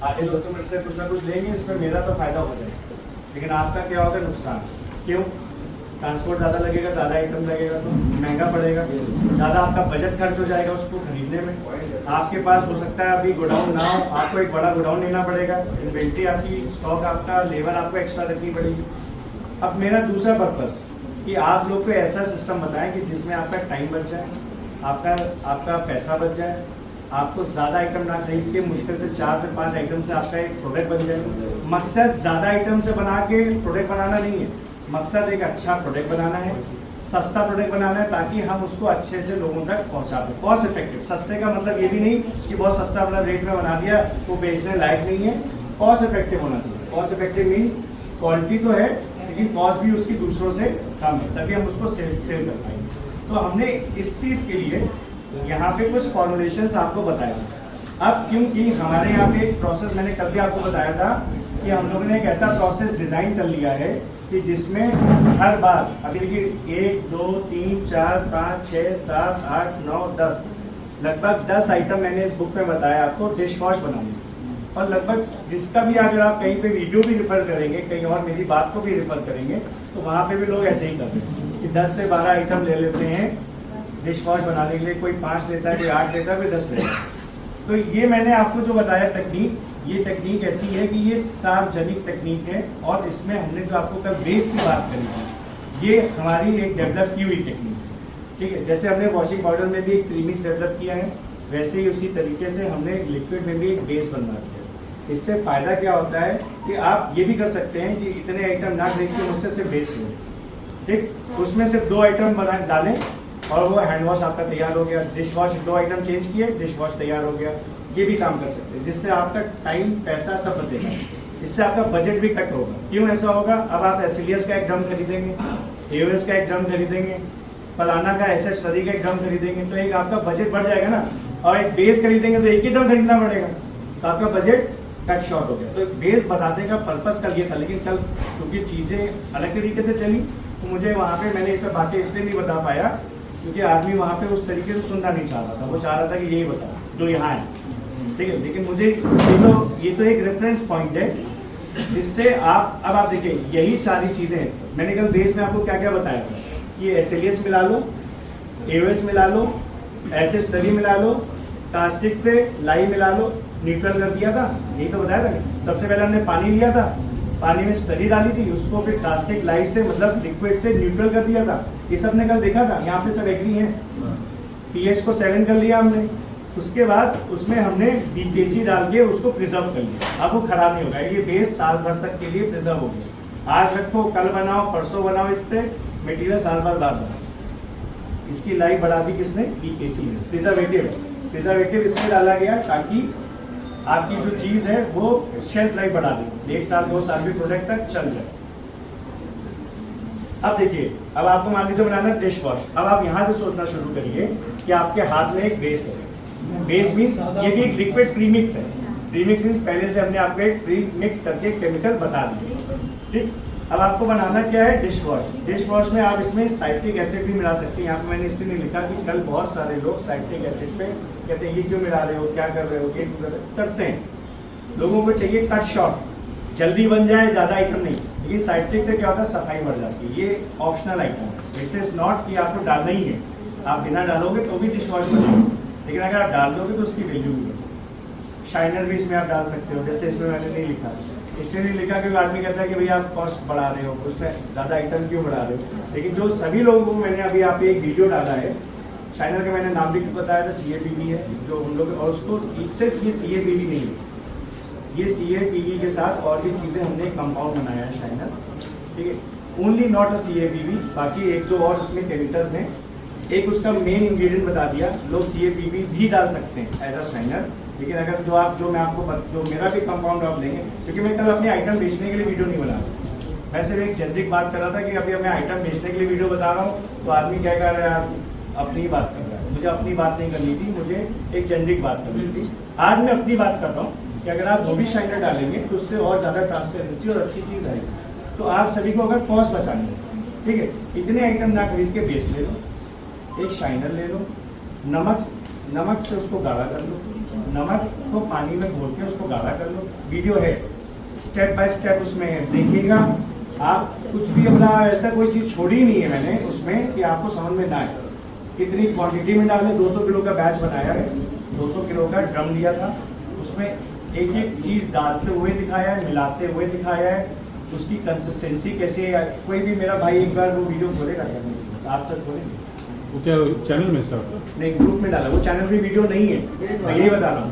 आगे तो तुम इससे कुछ ना कुछ लेंगे, इसमें मेरा तो फायदा हो जाएगा, लेकिन आपका क्या होगा, नुकसान। क्यों? ट्रांसपोर्ट ज़्यादा लगेगा, ज़्यादा आइटम लगेगा तो महंगा पड़ेगा, ज़्यादा आपका बजट खर्च हो जाएगा उसको खरीदने में। आपके पास हो सकता है अभी गोडाउन ना हो, आपको एक बड़ा गोडाउन लेना पड़ेगा, इन्वेंट्री आपकी, स्टॉक आपका, लेबर आपको एक्स्ट्रा रखनी पड़ेगी। अब मेरा दूसरा पर्पस कि आप लोग को ऐसा सिस्टम बताएं कि जिसमें आपका टाइम बच जाए, आपका पैसा बच जाए, आपको ज़्यादा आइटम ना खरीद के मुश्किल से 4 से 5 आइटम से आपका एक प्रोडक्ट बन जाए। मकसद ज़्यादा आइटम से बना के प्रोडक्ट बनाना नहीं है, मकसद एक अच्छा प्रोडक्ट बनाना है, सस्ता प्रोडक्ट बनाना है, ताकि हम उसको अच्छे से लोगों तक पहुंचा दें। कॉस्ट इफेक्टिव, सस्ते का मतलब ये भी नहीं कि बहुत सस्ता अपना रेट में बना दिया वो बेचने लायक नहीं है। कॉस्ट इफेक्टिव होना चाहिए। कॉस्ट इफेक्टिव मीन्स क्वालिटी तो है लेकिन कॉस्ट भी उसकी दूसरों से कम है, तभी हम उसको सेल कर पाएंगे। तो हमने इस चीज़ के लिए यहाँ पे कुछ फॉर्मुलेशंस आपको बताया। अब क्योंकि हमारे यहाँ पे एक प्रोसेस मैंने कल भी आपको बताया था कि हम लोगों ने एक ऐसा प्रोसेस डिजाइन कर लिया है कि जिसमें हर बार, अभी देखिए 1 2 3 4 5 6 7 8 9 10, लगभग 10 आइटम मैंने इस बुक में बताया आपको डिश वॉश बनाने। और लगभग जिसका भी अगर आप कहीं पे वीडियो भी रेफर करेंगे, कहीं और मेरी बात को भी रेफर करेंगे, तो वहाँ पे भी लोग ऐसे ही करते हैं कि 10 से 12 आइटम ले लेते हैं डिश वॉश बनाने के लिए। कोई 5 लेता है, कोई 8 लेता है, कोई 10 लेता है। तो ये मैंने आपको जो बताया टेक्निक, ये टेक्निक ऐसी है कि ये सार्वजनिक टेक्निक है, और इसमें हमने जो आपको कल बेस की बात करी थी, ये हमारी एक डेवलप की हुई टेक्निक है। ठीक है, जैसे हमने वॉशिंग पाउडर में भी एक प्रीमिक्स डेवलप किया है, वैसे ही उसी तरीके से हमने लिक्विड में भी एक बेस बनवा दिया। इससे फायदा क्या होता है कि आप ये भी कर सकते हैं कि इतने आइटम ना खरीद के मुझसे सिर्फ बेस लें, ठीक, उसमें सिर्फ 2 आइटम बना डालें और वो हैंड वॉश आपका तैयार हो गया। डिश वॉश 2 आइटम चेंज किए, डिश वॉश तैयार हो गया। ये भी काम कर सकते हैं, जिससे आपका टाइम, पैसा सब बचेगा, इससे आपका बजट भी कट होगा। क्यों ऐसा होगा? अब आप एसिलियस का एक ड्रम खरीदेंगे, एओएस का एक ड्रम खरीदेंगे, फलाना का एसएच सरी का एक ड्रम खरीदेंगे, तो एक आपका बजट बढ़ जाएगा ना। और एक बेस खरीदेंगे तो एक ही ड्रम खरीदना पड़ेगा, तो आपका बजट कट शॉर्ट हो गया। तो बेस बताने का पर्पस कल ये था, लेकिन कल क्योंकि चीजें अलग तरीके से चली तो मुझे वहां पे मैंने ये सब बातें इसलिए नहीं बता पाया क्योंकि आदमी वहां पे उस तरीके से सुनना नहीं चाह रहा था। वो चाह रहा था कि यही बता जो यहाँ है, ठीक है। लेकिन मुझे ये तो एक रेफरेंस पॉइंट है जिससे अब आप देखिए यही सारी चीजें मैंने कल बेस में आपको क्या क्या बताया था। ये एसएलएस मिला लो, एओएस मिला लो, एसएच सरी मिला लो, कास्टिक से लाई मिला लो, न्यूट्रल कर दिया था, यही तो बताया था। सबसे पहले हमने पानी लिया था, पानी में स्टडी डाली थी, उसको फिर कास्टिक लाइट से मतलब लिक्विड से न्यूट्रल कर दिया था। ये सब ने कल देखा था, यहाँ पे सब एग्री है। पीएच को 7 कर लिया हमने, उसके बाद उसमें हमने बीपीसी डाल के उसको प्रिजर्व कर लिया। अब वो खराब नहीं होगा, ये बेस साल भर तक के लिए प्रिजर्व हो गया। आज रखो, कल बनाओ, परसों बनाओ, इससे मटेरियल साल भर बाद बनाओ। इसकी लाइफ बढ़ा दी किसने? बीपीसी ने। प्रिजर्वेटिव इसमें डाला गया ताकि आपकी जो चीज है वो शेल्फ लाइफ बढ़ा दे, 1 साल 2 साल भी प्रोडक्ट तक चल जाए। अब देखिए, अब आपको मान लीजिए बनाना डिश वॉश। अब आप यहाँ से सोचना शुरू करिए कि आपके हाथ में एक बेस है। बेस मीन्स ये भी एक लिक्विड प्रीमिक्स है। प्रीमिक्स मीन्स पहले से हमने आपको एक प्रीमिक्स करके केमिकल बता दिए, ठीक। अब आपको बनाना क्या है? Dish wash. डिश वॉश में आप इसमें साइट्रिक एसिड भी मिला सकते हैं। यहाँ पे मैंने इसलिए नहीं लिखा कि कल बहुत सारे लोग साइट्रिक एसिड पे कहते हैं ये क्यों मिला रहे हो, क्या कर रहे हो, ये क्यों करते हैं। लोगों को चाहिए कट शॉर्ट, जल्दी बन जाए, ज्यादा आइटम नहीं। लेकिन साइट्रिक से क्या होता है, सफाई बढ़ जाती है। ये ऑप्शनल आइटम है, इट इज नॉट कि आपको डालना ही है। आप बिना डालोगे तो भी डिश वॉश बनेगा, लेकिन अगर आप डाल दोगे तो उसकी वैल्यू भी है। शाइनर भी इसमें आप डाल सकते हो, जैसे इसमें मैंने नहीं लिखा, इसलिए नहीं लिखा क्योंकि आदमी कहता है कि भैया आप कॉस्ट बढ़ा रहे हो, उसमें ज्यादा आइटम क्यों बढ़ा रहे हो। लेकिन जो सभी लोगों को मैंने अभी आप एक वीडियो डाला है, शाइनर का मैंने नाम भी बताया था, CAPV है जो उन लोग, और उसको सिर्फ ये CAPV नहीं है, ये CAPV के साथ और भी चीजें हमने कंपाउंड बनाया है शाइनर, ठीक है। ओनली नॉट अ CAPV, बाकी एक दो और उसमें केमिकल्स हैं। एक उसका मेन इंग्रेडिएंट बता दिया, लोग CAPV भी डाल सकते हैं एज अ शाइनर। लेकिन अगर जो मेरा भी कंपाउंड आप लेंगे, क्योंकि मैं कल अपने आइटम बेचने के लिए वीडियो नहीं बना रहा, मैं सिर्फ एक जेनरिक बात कर रहा था कि अभी मैं आइटम बेचने के लिए वीडियो बता रहा हूँ तो आदमी क्या कर रहा है, अपनी बात कर रहा है। मुझे अपनी बात नहीं करनी थी, मुझे एक जेनरिक बात करनी थी। आज मैं अपनी बात कर रहा हूँ कि अगर आप वो भी शाइनर डालेंगे तो उससे और ज्यादा ट्रांसपेरेंसी और अच्छी चीज आएगी। तो आप सभी को अगर कॉस्ट बचानी है, ठीक है, इतने आइटम ना खरीद के बेस ले लो, एक शाइनर ले लो, नमक से उसको गाढ़ा कर लो, नमक को पानी में घोल के उसको गाढ़ा कर लो। वीडियो है, स्टेप बाय स्टेप उसमें है, देखिएगा आप। कुछ भी अपना ऐसा कोई चीज छोड़ी नहीं है मैंने उसमें कि आपको समझ में ना आए। कितनी क्वांटिटी में डाले, 200 किलो का बैच बनाया है, 200 किलो का ड्रम लिया था, उसमें एक एक चीज डालते हुए दिखाया है, मिलाते हुए दिखाया है, उसकी कंसिस्टेंसी कैसे है। कोई भी मेरा भाई एक बार वो वीडियो खोलेगा क्या, आप सर खोलेंगे वो क्या चैनल में सर? नहीं, ग्रुप में डाला, वो चैनल भी वीडियो नहीं है, मैं यही बता रहा हूँ।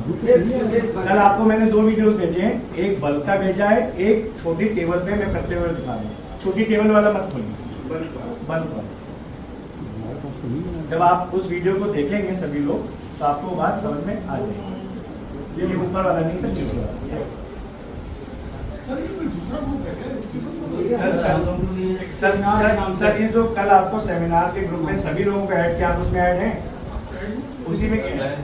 कल आपको मैंने 2 वीडियोस भेजे हैं, एक बल्क का भेजा है, एक छोटी टेबल पे मैं करते हुए दिखा रहा हूँ। छोटी टेबल वाला मत खोलिए, बल्क वाला। जब आप उस वीडियो को देखेंगे सभी लोग तो आपको वो बात समझ में आ जाएगी। ये ऊपर वाला नहीं, सब नीचे वाला। सर ये जो कल आपको सेमिनार के ग्रुप में सभी लोगों को ऐड किया, आप उसमें ऐड हैं? उसी में क्या है?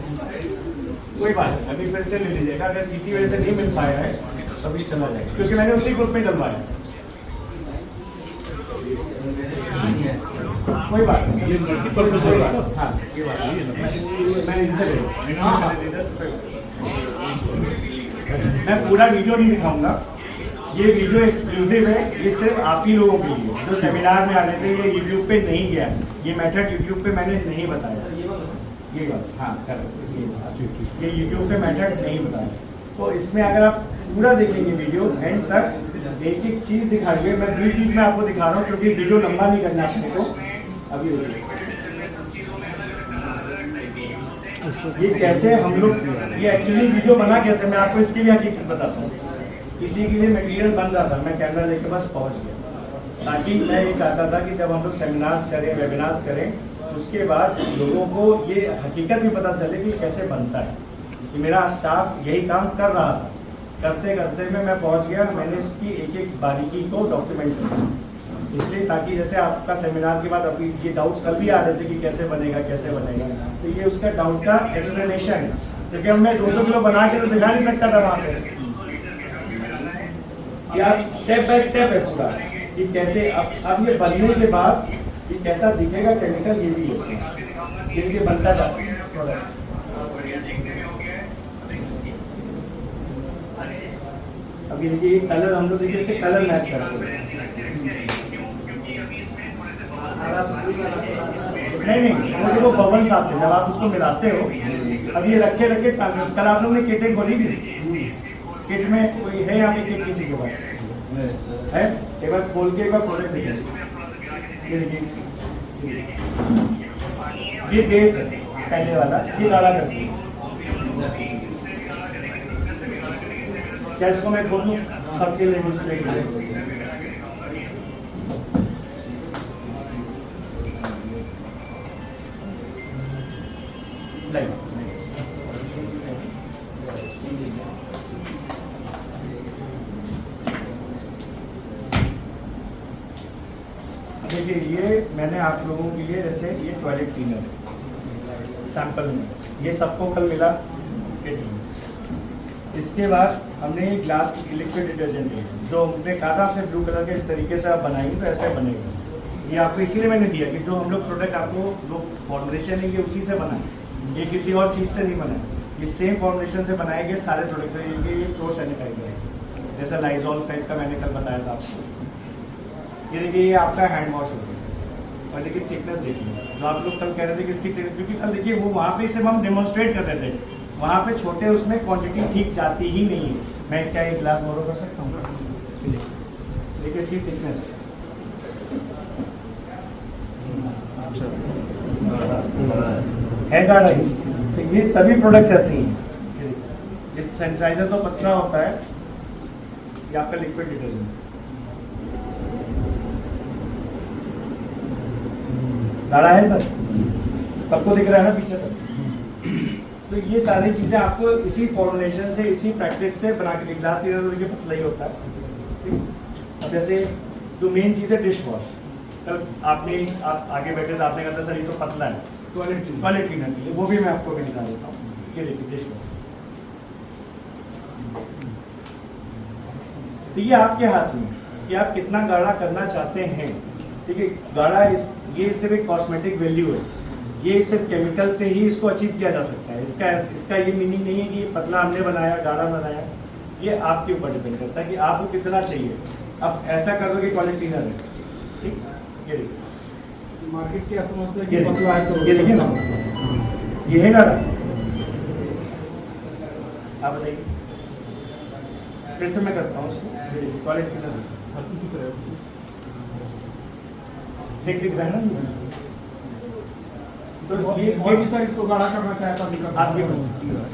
कोई बात नहीं, अभी फिर से ले लीजिएगा। अगर किसी वजह से नहीं मिल पाया है तभी चला जाएगा, क्योंकि मैंने उसी ग्रुप में डलवाया। कोई बात नहीं, हाँ ये बात मैं इनसे मैं पूरा वीडियो नहीं दिखाऊंगा, ये वीडियो एक्सक्लूसिव है, ये सिर्फ आप ही लोगों के लिए जो सेमिनार में आ रहे थे। ये यूट्यूब पे नहीं गया, ये मेथड यूट्यूब पे मैंने नहीं बताया। ये बात, हाँ करेक्ट, ये यूट्यूब पे मेथड नहीं बताया। तो इसमें अगर आप पूरा देखेंगे वीडियो एंड तक, एक एक चीज दिखाएंगे। मैं ब्रीफ में आपको दिखा रहा हूँ क्योंकि वीडियो लंबा नहीं करना अपने को। अभी ये कैसे हम लोग, ये एक्चुअली वीडियो बना कैसे, मैं आपको इसके लिए हकीकत बताता हूँ। इसी के लिए मटेरियल बन रहा था, मैं कैमरा लेके बस पहुंच गया, ताकि मैं ये चाहता था कि जब हम लोग सेमिनार्स करें, वेबिनार्स करें, उसके बाद लोगों को ये हकीकत भी पता चले कि कैसे बनता है। कि मेरा स्टाफ यही काम कर रहा था, करते करते में मैं पहुंच गया। मैंने इसकी एक एक बारीकी को डॉक्यूमेंट किया, इसलिए ताकि जैसे आपका सेमिनार के बाद अभी ये डाउट्स कल भी आ रहे थे कि कैसे बनेगा, तो ये उसका डाउट का एक्सप्लेनेशन है। क्योंकि हम मैं 200 किलो बना के तो दिखा नहीं सकता था वहां पे, या स्टेप बाय स्टेप है पूरा कि कैसे अब ये बनने के बाद ये कैसा दिखेगा केमिकल, ये भी है, ये बनता जाता है। अब ये देखिए कलर, हम लोग देखिए इससे कलर मैच करते हैं। नहीं, क्योंकि वो बबल्स आते हैं जब आप उसको मिलाते हो। अब ये रखे रखे, कल आप लोग ने किटें खोली थी, किट में कोई है यहाँ पे किट किसी के पास है? एक बार खोल के एक बार प्रोडक्ट देखिए, ये बेस है पहले वाला, ये गाढ़ा करती है। चेस्ट को मैं खोल दूँ सबके लिए डिस्प्ले के लिए। देखिए ये मैंने आप लोगों के लिए, जैसे ये टॉयलेट क्लीनर सैंपल में, ये सबको कल मिला। इसके बाद हमने ये ग्लास लिक्विड डिटर्जेंट जो हमने कहा था आपसे ब्लू कलर के, इस तरीके से आप बनाएंगे तो ऐसे बनेगा। ये आपको इसीलिए मैंने दिया कि जो हम लोग प्रोडक्ट आपको जो फॉर्मुलेशन है ये उसी से बना है, ये किसी और चीज़ से नहीं बना है। ये सेम फॉर्मुलेशन से बनाए गए सारे प्रोडक्ट हैं। ये फ्लोर सैनिटाइजर है, जैसा लाइजॉल टाइप का मैंने कल बताया था आपको। ये देखिए ये आपका हैंड वॉश हो गया, और देखिए थिकनेस देखिए, जो आप लोग कल कह रहे थे कि इसकी, क्योंकि कल देखिए वो वहाँ पे सिर्फ हम डेमोन्स्ट्रेट कर रहे थे, वहाँ पे छोटे उसमें क्वांटिटी ठीक जाती ही नहीं है। मैं क्या एक ग्लास बोरो कर सकता हूँ? देखिए इसकी थिकनेस है गाढ़ा ही। तो ये सभी प्रोडक्ट्स ऐसे ही हैं। ये सैनिटाइजर तो पतला होता है, ये आपका लिक्विड डिटर्जेंट गाढ़ा है सर, सबको दिख रहा है ना पीछे तक। तो ये सारी चीजें आपको इसी फॉर्मुलेशन से, इसी प्रैक्टिस से बना के, ग्लास क्लीनर पतला ही होता है। अब जैसे जो मेन चीज है डिश वॉश, कल आपने आप आगे बैठे थे, आपने कहा था सर ये तो पतला है, टॉयलेट क्लीनर के लिए, वो भी मैं आपको भी दिखा देता हूँ। ये देखिए डिश वॉश, तो ये आपके हाथ में कि आप कितना गाढ़ा करना चाहते हैं। ठीक है, गाढ़ा ये सिर्फ एक कॉस्मेटिक वैल्यू है, ये सिर्फ केमिकल से ही इसको अचीव किया जा सकता है। इसका इसका ये मीनिंग नहीं है कि पतला हमने बनाया, गाढ़ा बनाया। ये आपके ऊपर डिपेंड करता है कि आपको कितना चाहिए। अब ऐसा कर दो कि क्वालिटी क्लीनर है, ठीक, ये देखिए मार्केट क्या समझते हैं ये कि पतला है तो ये देखिए ना, ये है गाढ़ा। आप बताइए, फिर से मैं करता हूँ उसको। ये देखिए क्वालिटी क्लीनर ठीक ठीक है ना। तो ये और सर इसको गाढ़ा करना चाहता है आप ये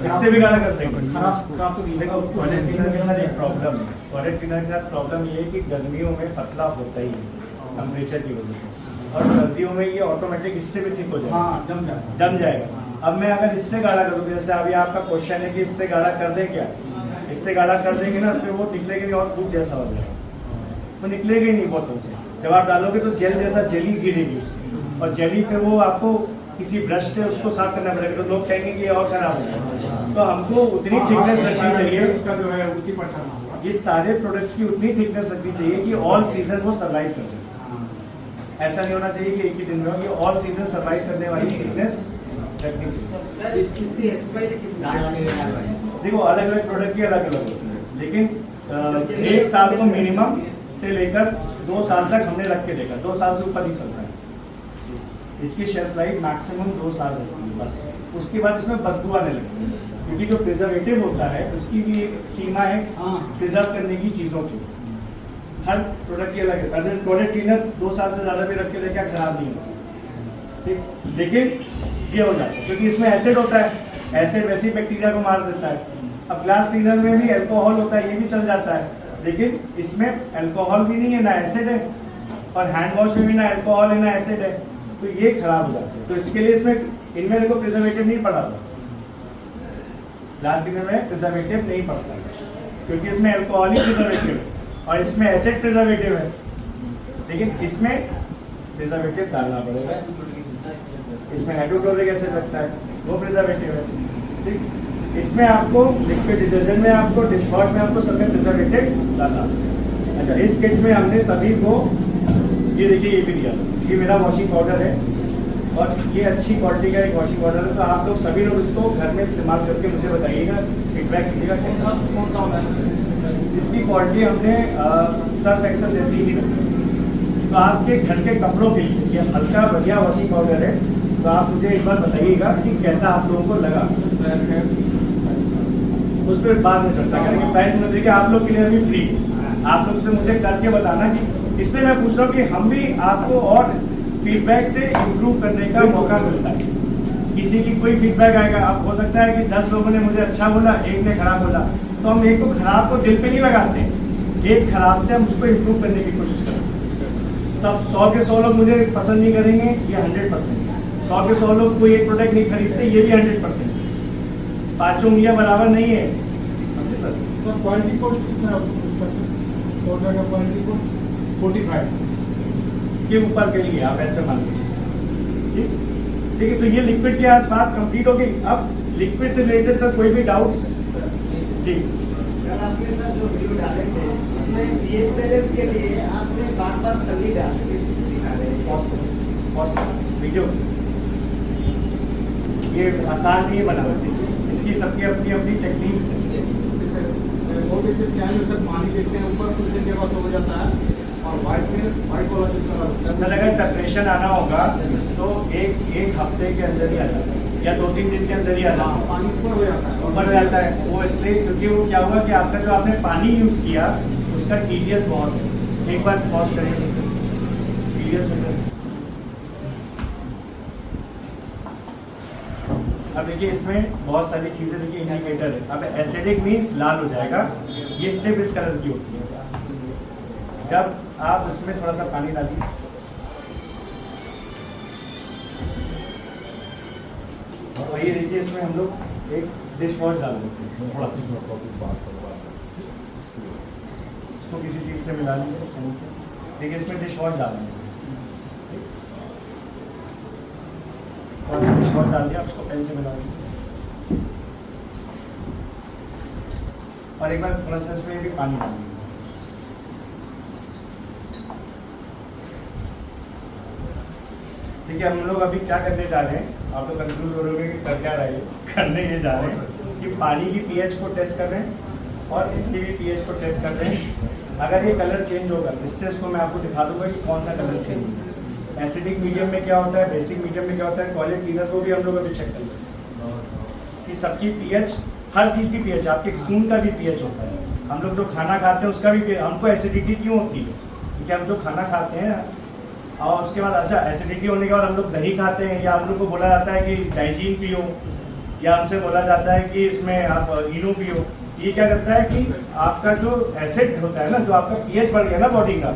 इससे भी गाढ़ा करते हैं। खराब तो नहीं देखो टॉयलेट क्लीनर के साथ एक प्रॉब्लम है। टॉयलेट क्लीनर के साथ प्रॉब्लम ये है कि गर्मियों में पतला होता ही है टेम्परेचर की वजह से, और सर्दियों में ये ऑटोमेटिक इससे भी ठीक हो जाएगा। हाँ जम जाएगा। अब मैं अगर इससे गाढ़ा करूँ, जैसे अभी आपका क्वेश्चन है कि इससे गाढ़ा कर दें क्या, इससे गाढ़ा कर देंगे ना फिर वो निकलेगा नहीं और दूध जैसा हो जाएगा, वो निकलेगा ही नहीं बोतल से। जब आप डालोगे तो जेल जैसा जेली गिरेगी उससे, और जेली फिर वो आपको किसी ब्रश से उसको साफ करना पड़ेगा, तो लोग कहेंगे कि ये और खराब हो गया। तो हमको उतनी थिकनेस रखनी चाहिए, उसका जो है उसी पर चलना होगा। ये सारे प्रोडक्ट्स की उतनी थिकनेस रखनी चाहिए कि ऑल सीजन वो सर्वाइव कर सके। ऐसा नहीं होना चाहिए कि एक ही दिन में हो, ये ऑल सीजन सर्वाइव करने वाली थिकनेस रखनी चाहिए। इसकी एक्सपायरी कितनी? देखो अलग अलग प्रोडक्ट की अलग अलग होती है, लेकिन 1 साल को मिनिमम से लेकर 2 साल तक हमने रख के देखा, 2 साल से ऊपर नहीं चलता है। इसकी शेल्फ लाइफ मैक्सिमम 2 साल रहती है बस, उसके बाद इसमें बदबू आने लगती है, क्योंकि जो प्रिजर्वेटिव होता है उसकी भी एक सीमा है प्रिजर्व करने की चीजों की। हर प्रोडक्ट की अलग है। अगर टॉयलेट क्लीनर 2 साल से ज्यादा भी रख के देखा खराब नहीं होता, ठीक, लेकिन ये हो जाता है क्योंकि इसमें एसिड होता है, एसिड वैसे बैक्टीरिया को मार देता है। अब ग्लास क्लीनर में भी अल्कोहल होता है, ये भी चल जाता है, लेकिन इसमें अल्कोहल भी नहीं है, ना एसिड है, और हैंड वॉश में भी ना अल्कोहल है ना एसिड है, तो ये खराब हो जाता है। तो इसके लिए इसमें इनमें देखो प्रिजर्वेटिव नहीं पड़ा था, ग्लास क्लीनर में प्रिजर्वेटिव नहीं पड़ता क्योंकि इसमें अल्कोहल ही प्रिजर्वेटिव है और इसमें एसिड प्रिजर्वेटिव है, लेकिन इसमें प्रिजर्वेटिव डालना पड़ेगा। इसमें हाइड्रोक्लोरिक एसिड लगता है, वो प्रिजर्वेटिव है, ठीक। इसमें आपको लिक्विड डिटर्जेंट में, आपको डिशवॉश में, आपको सब में प्रिजर्वेटिव डालना। अच्छा, इस किट में हमने सभी को ये देखिए ये भी दिया, ये मेरा वॉशिंग पाउडर है और ये अच्छी क्वालिटी का एक वॉशिंग पाउडर है। तो आप लोग सभी लोग इसको घर में इस्तेमाल करके मुझे बताइएगा, फीडबैक कीजिएगा कैसा, कौन सा होता है? इसकी क्वालिटी हमने सर्फ एक्सेल जैसी ही रखी। तो आपके घर के कपड़ों के लिए ये हल्का बढ़िया वॉशिंग पाउडर है, तो आप मुझे एक बार बताइएगा कि कैसा आप लोगों को लगा, उस पर बाद में चर्चा करेंगे। प्राइस में देखिए आप लोग के लिए अभी फ्री, आप लोग से मुझे करके बताना कि इसलिए मैं पूछ रहा हूँ कि हम भी आपको और फीडबैक से इम्प्रूव करने का मौका मिलता है। किसी की कोई फीडबैक आएगा, अब हो सकता है कि 10 लोगों ने मुझे अच्छा बोला, एक ने खराब बोला, तो हम एक को खराब को दिल पे नहीं लगाते, एक खराब से हम उसको इम्प्रूव करने की कोशिश करते हैं। सब 100 के 100 लोग मुझे पसंद नहीं करेंगे, ये 100%। 100 के 100 लोग कोई एक प्रोडक्ट नहीं खरीदते, ये भी 100%। 5 उंगलियां बराबर नहीं है। तो क्वालिटी कोड कितना क्वालिटी कोड 45 के ऊपर के लिए आप ऐसे मान लीजिए, ठीक है। तो ये लिक्विड की आज बात कंप्लीट हो गई। अब लिक्विड से रिलेटेड सर कोई भी डाउट? ठीक, कल आपके साथ जो वीडियो डाले थे उसमें पीएच बैलेंस के लिए आपने बार-बार सभी डाले दिखा रहे हैं। वीडियो ये आसान नहीं बनाते, इसकी सबकी अपनी अपनी टेक्निक्स है। बहुत ऐसे क्या है सर, पानी देखते हैं ऊपर कुछ देर के बाद हो जाता है और व्हाइट वाला जो कलर होता है सर अगर सेपरेशन आना होगा तो एक हफ्ते के अंदर ही आ जाता है या 2-3 दिन के अंदर ही आ जाता है। पानी ऊपर हो जाता है ऊपर जाता है वो इसलिए क्योंकि वो क्या हुआ कि आपका जो आपने पानी यूज किया उसका टीडीएस बहुत है। एक बार पॉज करेंगे, टीडीएस हो जाए। अब देखिए इसमें बहुत सारी चीजें देखिए इंडिकेटर है। अब एसिडिक मीन्स लाल हो जाएगा, ये स्टेप इस कलर की होती है। जब आप उसमें थोड़ा सा पानी डालिए, और वही देखिए इसमें हम लोग एक डिश वॉश डाल देते हैं थोड़ा सा, इसको किसी चीज से मिला लीजिए चैन से। देखिए इसमें डिश वॉश डालेंगे और डिश वॉश डाल दिया, आप उसको पेन से मिला लीजिए और एक बार थोड़ा सा इसमें भी पानी डालिए। देखिए हम लोग अभी क्या करने जा रहे हैं, आप लोग कंफ्यूज हो रहे हो कि कर क्या रहे हैं। करने ये जा रहे हैं कि पानी की पीएच को टेस्ट कर रहे हैं और इसकी भी पीएच को टेस्ट कर रहे हैं। अगर ये कलर चेंज होगा इससे इसको मैं आपको दिखा दूंगा कि कौन सा कलर चेंज होगा। एसिडिक मीडियम में क्या होता है, बेसिक मीडियम में क्या होता है, टॉयलेट क्लीनर को भी हम लोग अभी चेक कर लेते हैं कि सबकी पीएच, हर चीज़ की पीएच, आपके खून का भी पीएच होता है। हम लोग जो खाना खाते हैं उसका भी pH, हमको एसिडिटी क्यों होती है क्योंकि हम जो खाना खाते हैं और उसके बाद अच्छा एसिडिटी होने के बाद हम लोग दही खाते हैं, या हम लोग को बोला जाता है कि डाइजीन पियो, या हमसे बोला जाता है कि इसमें आप इनो पियो। ये क्या करता है कि आपका जो एसिड होता है ना, जो आपका पीएच बढ़ गया ना बॉडी का,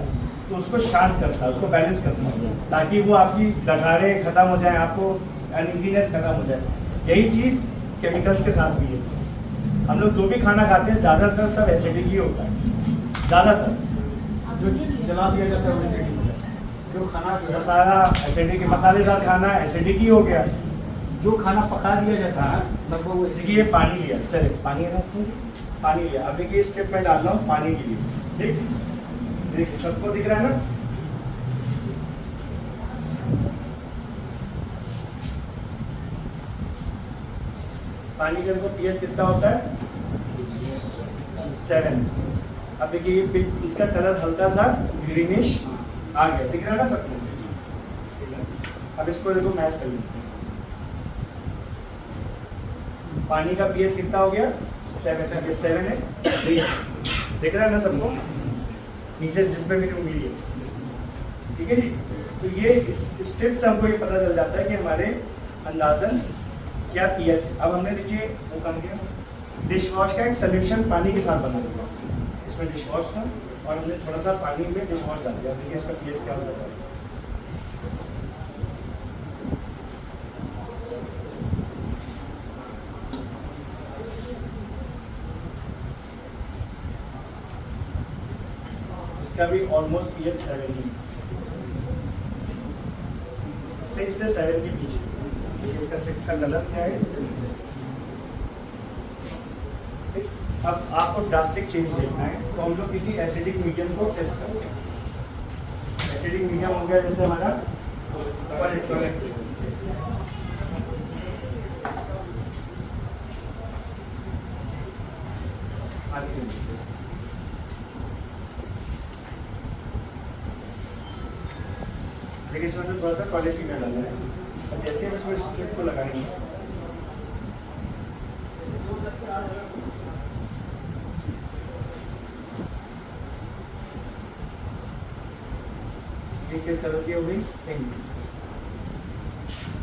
तो उसको शांत करता है, उसको बैलेंस करता है, ताकि वो आपकी डकारें खत्म हो जाए, आपको अनइजीनेस खत्म हो जाए। यही चीज़ केमिकल्स के साथ भी है। हम लोग जो भी खाना खाते हैं ज़्यादातर सब एसिडिक ही होता है, ज़्यादातर जो जला दिया जाता है वो एसिडिक होता है। जो खाना जो है मसाला एसिडिक, मसालेदार खाना एसिडिक ही हो गया। जो खाना पका दिया जाता है लगभग वो देखिए ये पानी लिया, सर पानी है ना इसमें, पानी लिया। अब देखिए स्टेप में डाल रहा हूँ पानी के लिए, ठीक, देखिए सबको दिख रहा है ना। पानी का देखो पीएच कितना होता है 7। अब देखिए ये इसका कलर हल्का सा ग्रीनिश आ गया, दिख रहा है ना सबको। अब इसको देखो मैच कर लेते हैं। पानी का पीएच कितना हो गया 7, 7 है, दिख रहा है ना सबको नीचे जिसमें भी उंगली है, ठीक है जी। तो ये इस स्टेप से हमको ये पता चल जाता है कि हमारे अंदाजन क्या पीएच है। अब हमने देखिए वो काम किया, डिश वॉश का एक सोल्यूशन पानी के साथ बना दिया। इसमें डिश वॉश था और हमने थोड़ा सा पानी में डिश वॉश डाल दिया। देखिए इसका पीएच क्या होता है। इसका भी ऑलमोस्ट पीएच 7 ही, 6 से 7 के बीच। देखिए इसका 6 का कलर क्या है। अब आपको ड्रास्टिक चेंज देखना है तो हम लोग किसी एसिडिक मीडियम को टेस्ट करते हैं। एसिडिक मीडियम हो गया जैसे हमारा देखिए इसमें तो थोड़ा सा क्वालिटी में डालना है। और जैसे हम इसमें स्ट्रिप को लगाएंगे किस कलर की हो गई, पिंक।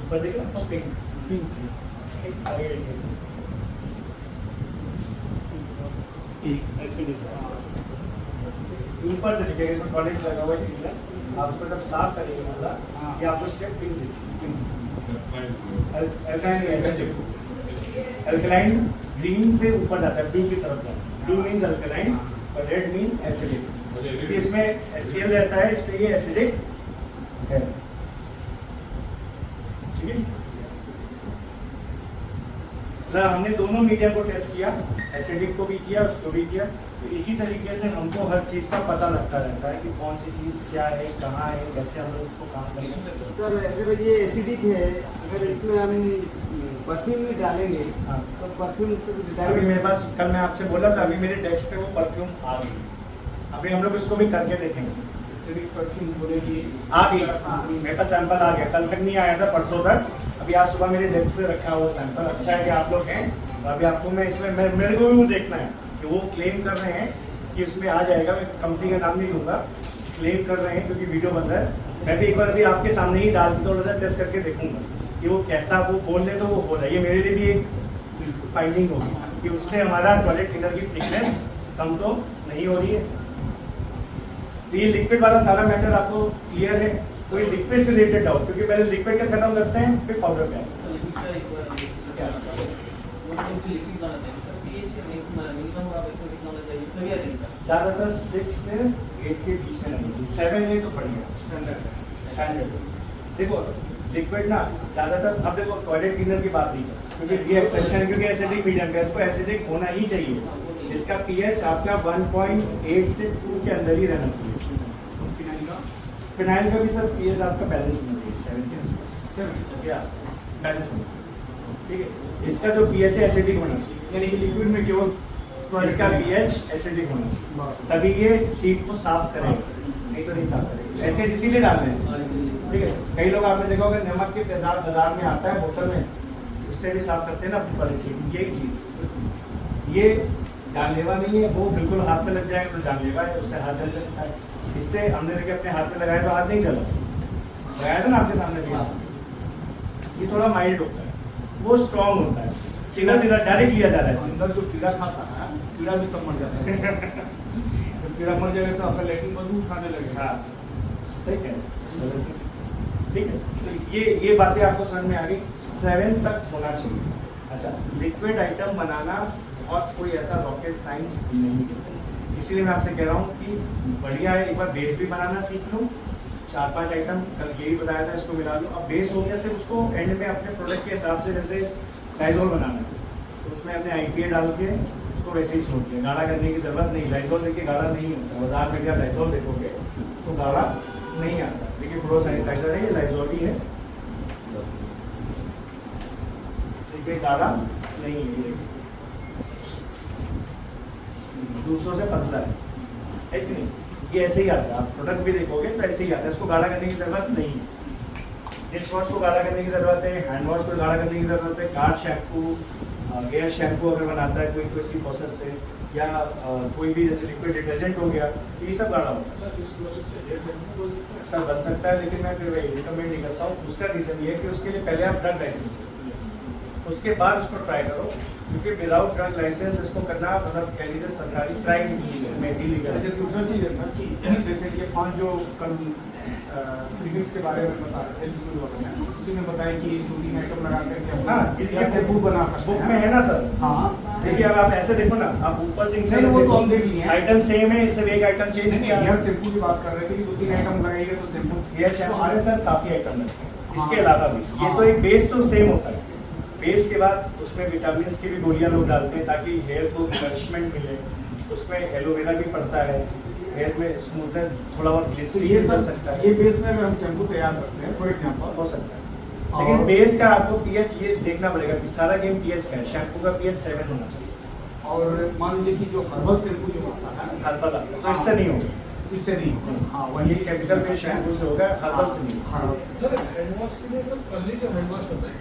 ऊपर देख रहा पिंक, पिंक आगे ऊपर से दिखेगा, इसमें कॉलेज लगा हुआ है। आप उसको जब साफ करेंगे मतलब ये आपको स्टेप अल्कलाइन ग्रीन से ऊपर जाता है, ब्लू की तरफ जाता है। ब्लू मीन्स अल्कलाइन और रेड मीन एसिडिक। क्योंकि इसमें HCl रहता है इसलिए ये एसिडिक है, ठीक है। हमने दोनों मीडियम को टेस्ट किया, एसिडिक को भी किया, उसको भी किया। तो इसी तरीके से हमको हर चीज़ का पता लगता रहता है कि कौन सी चीज़ क्या है, कहाँ है, कैसे हम लोग उसको काम करेंगे। सर अगर ये एसिडिक है, अगर इसमें हम परफ्यूम भी डालेंगे हाँ। तो परफ्यूम अभी मेरे पास कल मैं आपसे बोला था, अभी मेरे डेस्क पे वो परफ्यूम आ गई। अभी हम लोग इसको भी करके देखेंगे। एसिडिक परफ्यूम बोलेगी आ गई, मेरे पास सैंपल आ गया, कल तक नहीं आया था, परसों तक। अभी आज सुबह मेरे डेस्क पे रखा हुआ सैंपल। अच्छा है कि आप लोग हैं, तो अभी आपको मैं इसमें मेरे को भी वो देखना है कि वो क्लेम कर रहे हैं कि उसमें आ जाएगा। मैं कंपनी का नाम नहीं लूँगा, क्लेम कर रहे हैं क्योंकि वीडियो बंद है। मैं भी एक बार अभी आपके सामने ही डाल के थोड़ा सा टेस्ट करके देखूंगा कि वो कैसा, वो खोल दे तो वो हो रहा है। ये मेरे लिए भी एक फाइंडिंग होगी कि उससे हमारा टॉयलेट क्लीनर की थिकनेस कम तो नहीं हो रही है। तो ये लिक्विड वाला सारा मैटर आपको क्लियर है। कोई लिक्विड से रिलेटेड डाउट, क्योंकि पहले लिक्विड का खत्म करते हैं फिर पाउडर का। ज्यादातर 6 से 8 के बीच में लगेगी। 7 है तो बढ़िया स्टैंडर्ड। देखो लिक्विड ना ज्यादातर, अब देखो टॉयलेट क्लीनर की बात नहीं क्योंकि ये एक्सेप्शन है, क्योंकि एसिडिक मीडियम का, इसको एसिडिक होना ही चाहिए। इसका पीएच आपका 1.8 से 2 के अंदर ही रहना चाहिए। फिनाइल का भी सर पीएच आपका बैलेंस होना चाहिए 7 के आसपास। के आसपास बैलेंस होना चाहिए, ठीक है। इसका जो पीएच है एसिडिक होना चाहिए, यानी कि लिक्विड में केवल इसका पीएच एसिडिक होना चाहिए, तभी ये सीट को साफ करेगा, नहीं तो नहीं साफ करेगा। एसिड इसीलिए डालते हैं, ठीक है। कई लोग आपने देखा होगा नमक के तेजाब बाजार में आता है बोतल में, उससे भी साफ करते हैं ना बड़ी चीज, यही चीज। ये जानलेवा नहीं है, वो बिल्कुल हाथ में लग जाएगा तो जानलेवा है, उससे हाथ जल सकता है। इससे हमने लेके अपने हाथ में लगाया तो हाथ नहीं चला, लगाया था ना आपके सामने भी। ये थोड़ा माइल्ड होता है, वो स्ट्रॉन्ग होता है, सीधा सीधा डायरेक्ट लिया जा रहा है। अंदर जो कीड़ा खाता है, कीड़ा भी सब मर जाता है। जब कीड़ा मर जाएगा तो आपका लेटिन बदबू खाने लगेगा। हाँ, सही कह रहे हैं, ठीक है। तो ये बातें आपको समझ में आ गई। 7 तक होना चाहिए। अच्छा, लिक्विड आइटम बनाना और कोई ऐसा रॉकेट साइंस नहीं है, इसीलिए मैं आपसे कह रहा हूँ कि बढ़िया है एक बार बेस भी बनाना सीख लो। 4-5 आइटम कल ये भी बताया था, इसको मिला लो। अब बेस हो गया, सिर्फ उसको एंड में अपने प्रोडक्ट के हिसाब से, जैसे लाइजोल बनाना है तो उसमें अपने आईपीए डाल के उसको वैसे ही छोड़ दिया, गाढ़ा करने की जरूरत नहीं। लाइजोल देखिए गाढ़ा नहीं होता, बाजार में क्या लाइजोल देखोगे तो गाढ़ा नहीं आता। देखिए फ्लोर सैनिटाइजर है, ये लाइजोल ही है, देखिए गाढ़ा नहीं है, दूसरों से पतला है कि नहीं। ये ऐसे ही आता है, आप प्रोडक्ट भी देखोगे तो ऐसे ही आता है, इसको गाढ़ा करने की जरूरत नहीं है। डिश वॉश को गाढ़ा करने की जरूरत है, हैंड वॉश को गाढ़ा करने की जरूरत है, कार शैम्पू, हेयर शैम्पू अगर बनाता है कोई किसी प्रोसेस से, या कोई भी जैसे लिक्विड डिटर्जेंट हो गया, तो ये सब गाढ़ा होता है। सर बन सकता है, लेकिन मैं फिर वही रिकमेंड नहीं करता हूँ। उसका रीजन ये है कि उसके लिए पहले आप ड्रग लाइसेंस लो, उसके बाद उसको ट्राई करो, क्योंकि विदाउट ड्रग लाइसेंस इसको करना मतलब कह लीजिए सरकारी ट्राई में इलीगल है। दूसरा चीज है सर कि जैसे कि 5 जो कल प्रीमिक्स के बारे में बता रहे थे, उसी में बताया कि 2-3 आइटम लगा करके हाँ, से बुक बना सकते बुक में है ना सर। हाँ, देखिए अब आप ऐसे देखो ना, आप ऊपर से चलो वो तो हम देख लिए हैं। आइटम सेम है, सिर्फ एक आइटम चेंज किया। हेयर शैम्पू की बात कर रहे थे कि 2-3 आइटम लगाएंगे तो शैम्पू हेयर शैम्पू में सर काफी आइटम लगते हैं, इसके हाँ। अलावा भी। ये हाँ। तो एक बेस तो सेम होता है, बेस के बाद उसमें विटामिन की भी गोलियां लोग डालते हैं ताकि हेयर को नरिशमेंट मिले। उसमें एलोवेरा भी पड़ता है, हेयर में स्मूथनेस, थोड़ा बहुत तो ग्लिसरीन ये भी सब कर सकता है, ये बेस में हम शैम्पू तैयार करते हैं फॉर एग्जाम्पल। हो सकता है। लेकिन बेस का आपको पीएच ये देखना पड़ेगा कि सारा गेम पीएच का है। शैम्पू का पीएच 7 होना चाहिए, और मान लीजिए कि जो हर्बल शैम्पू जो होता है हर्बल आता है, तो इससे नहीं होगा, इससे नहीं होगा। हाँ, वही केमिकल बेस्ड शैम्पू से होगा, हर्बल से नहीं होगा। हाँ, सर हैंड वॉश के लिए सब पल्ली जो हैंड वॉश होता है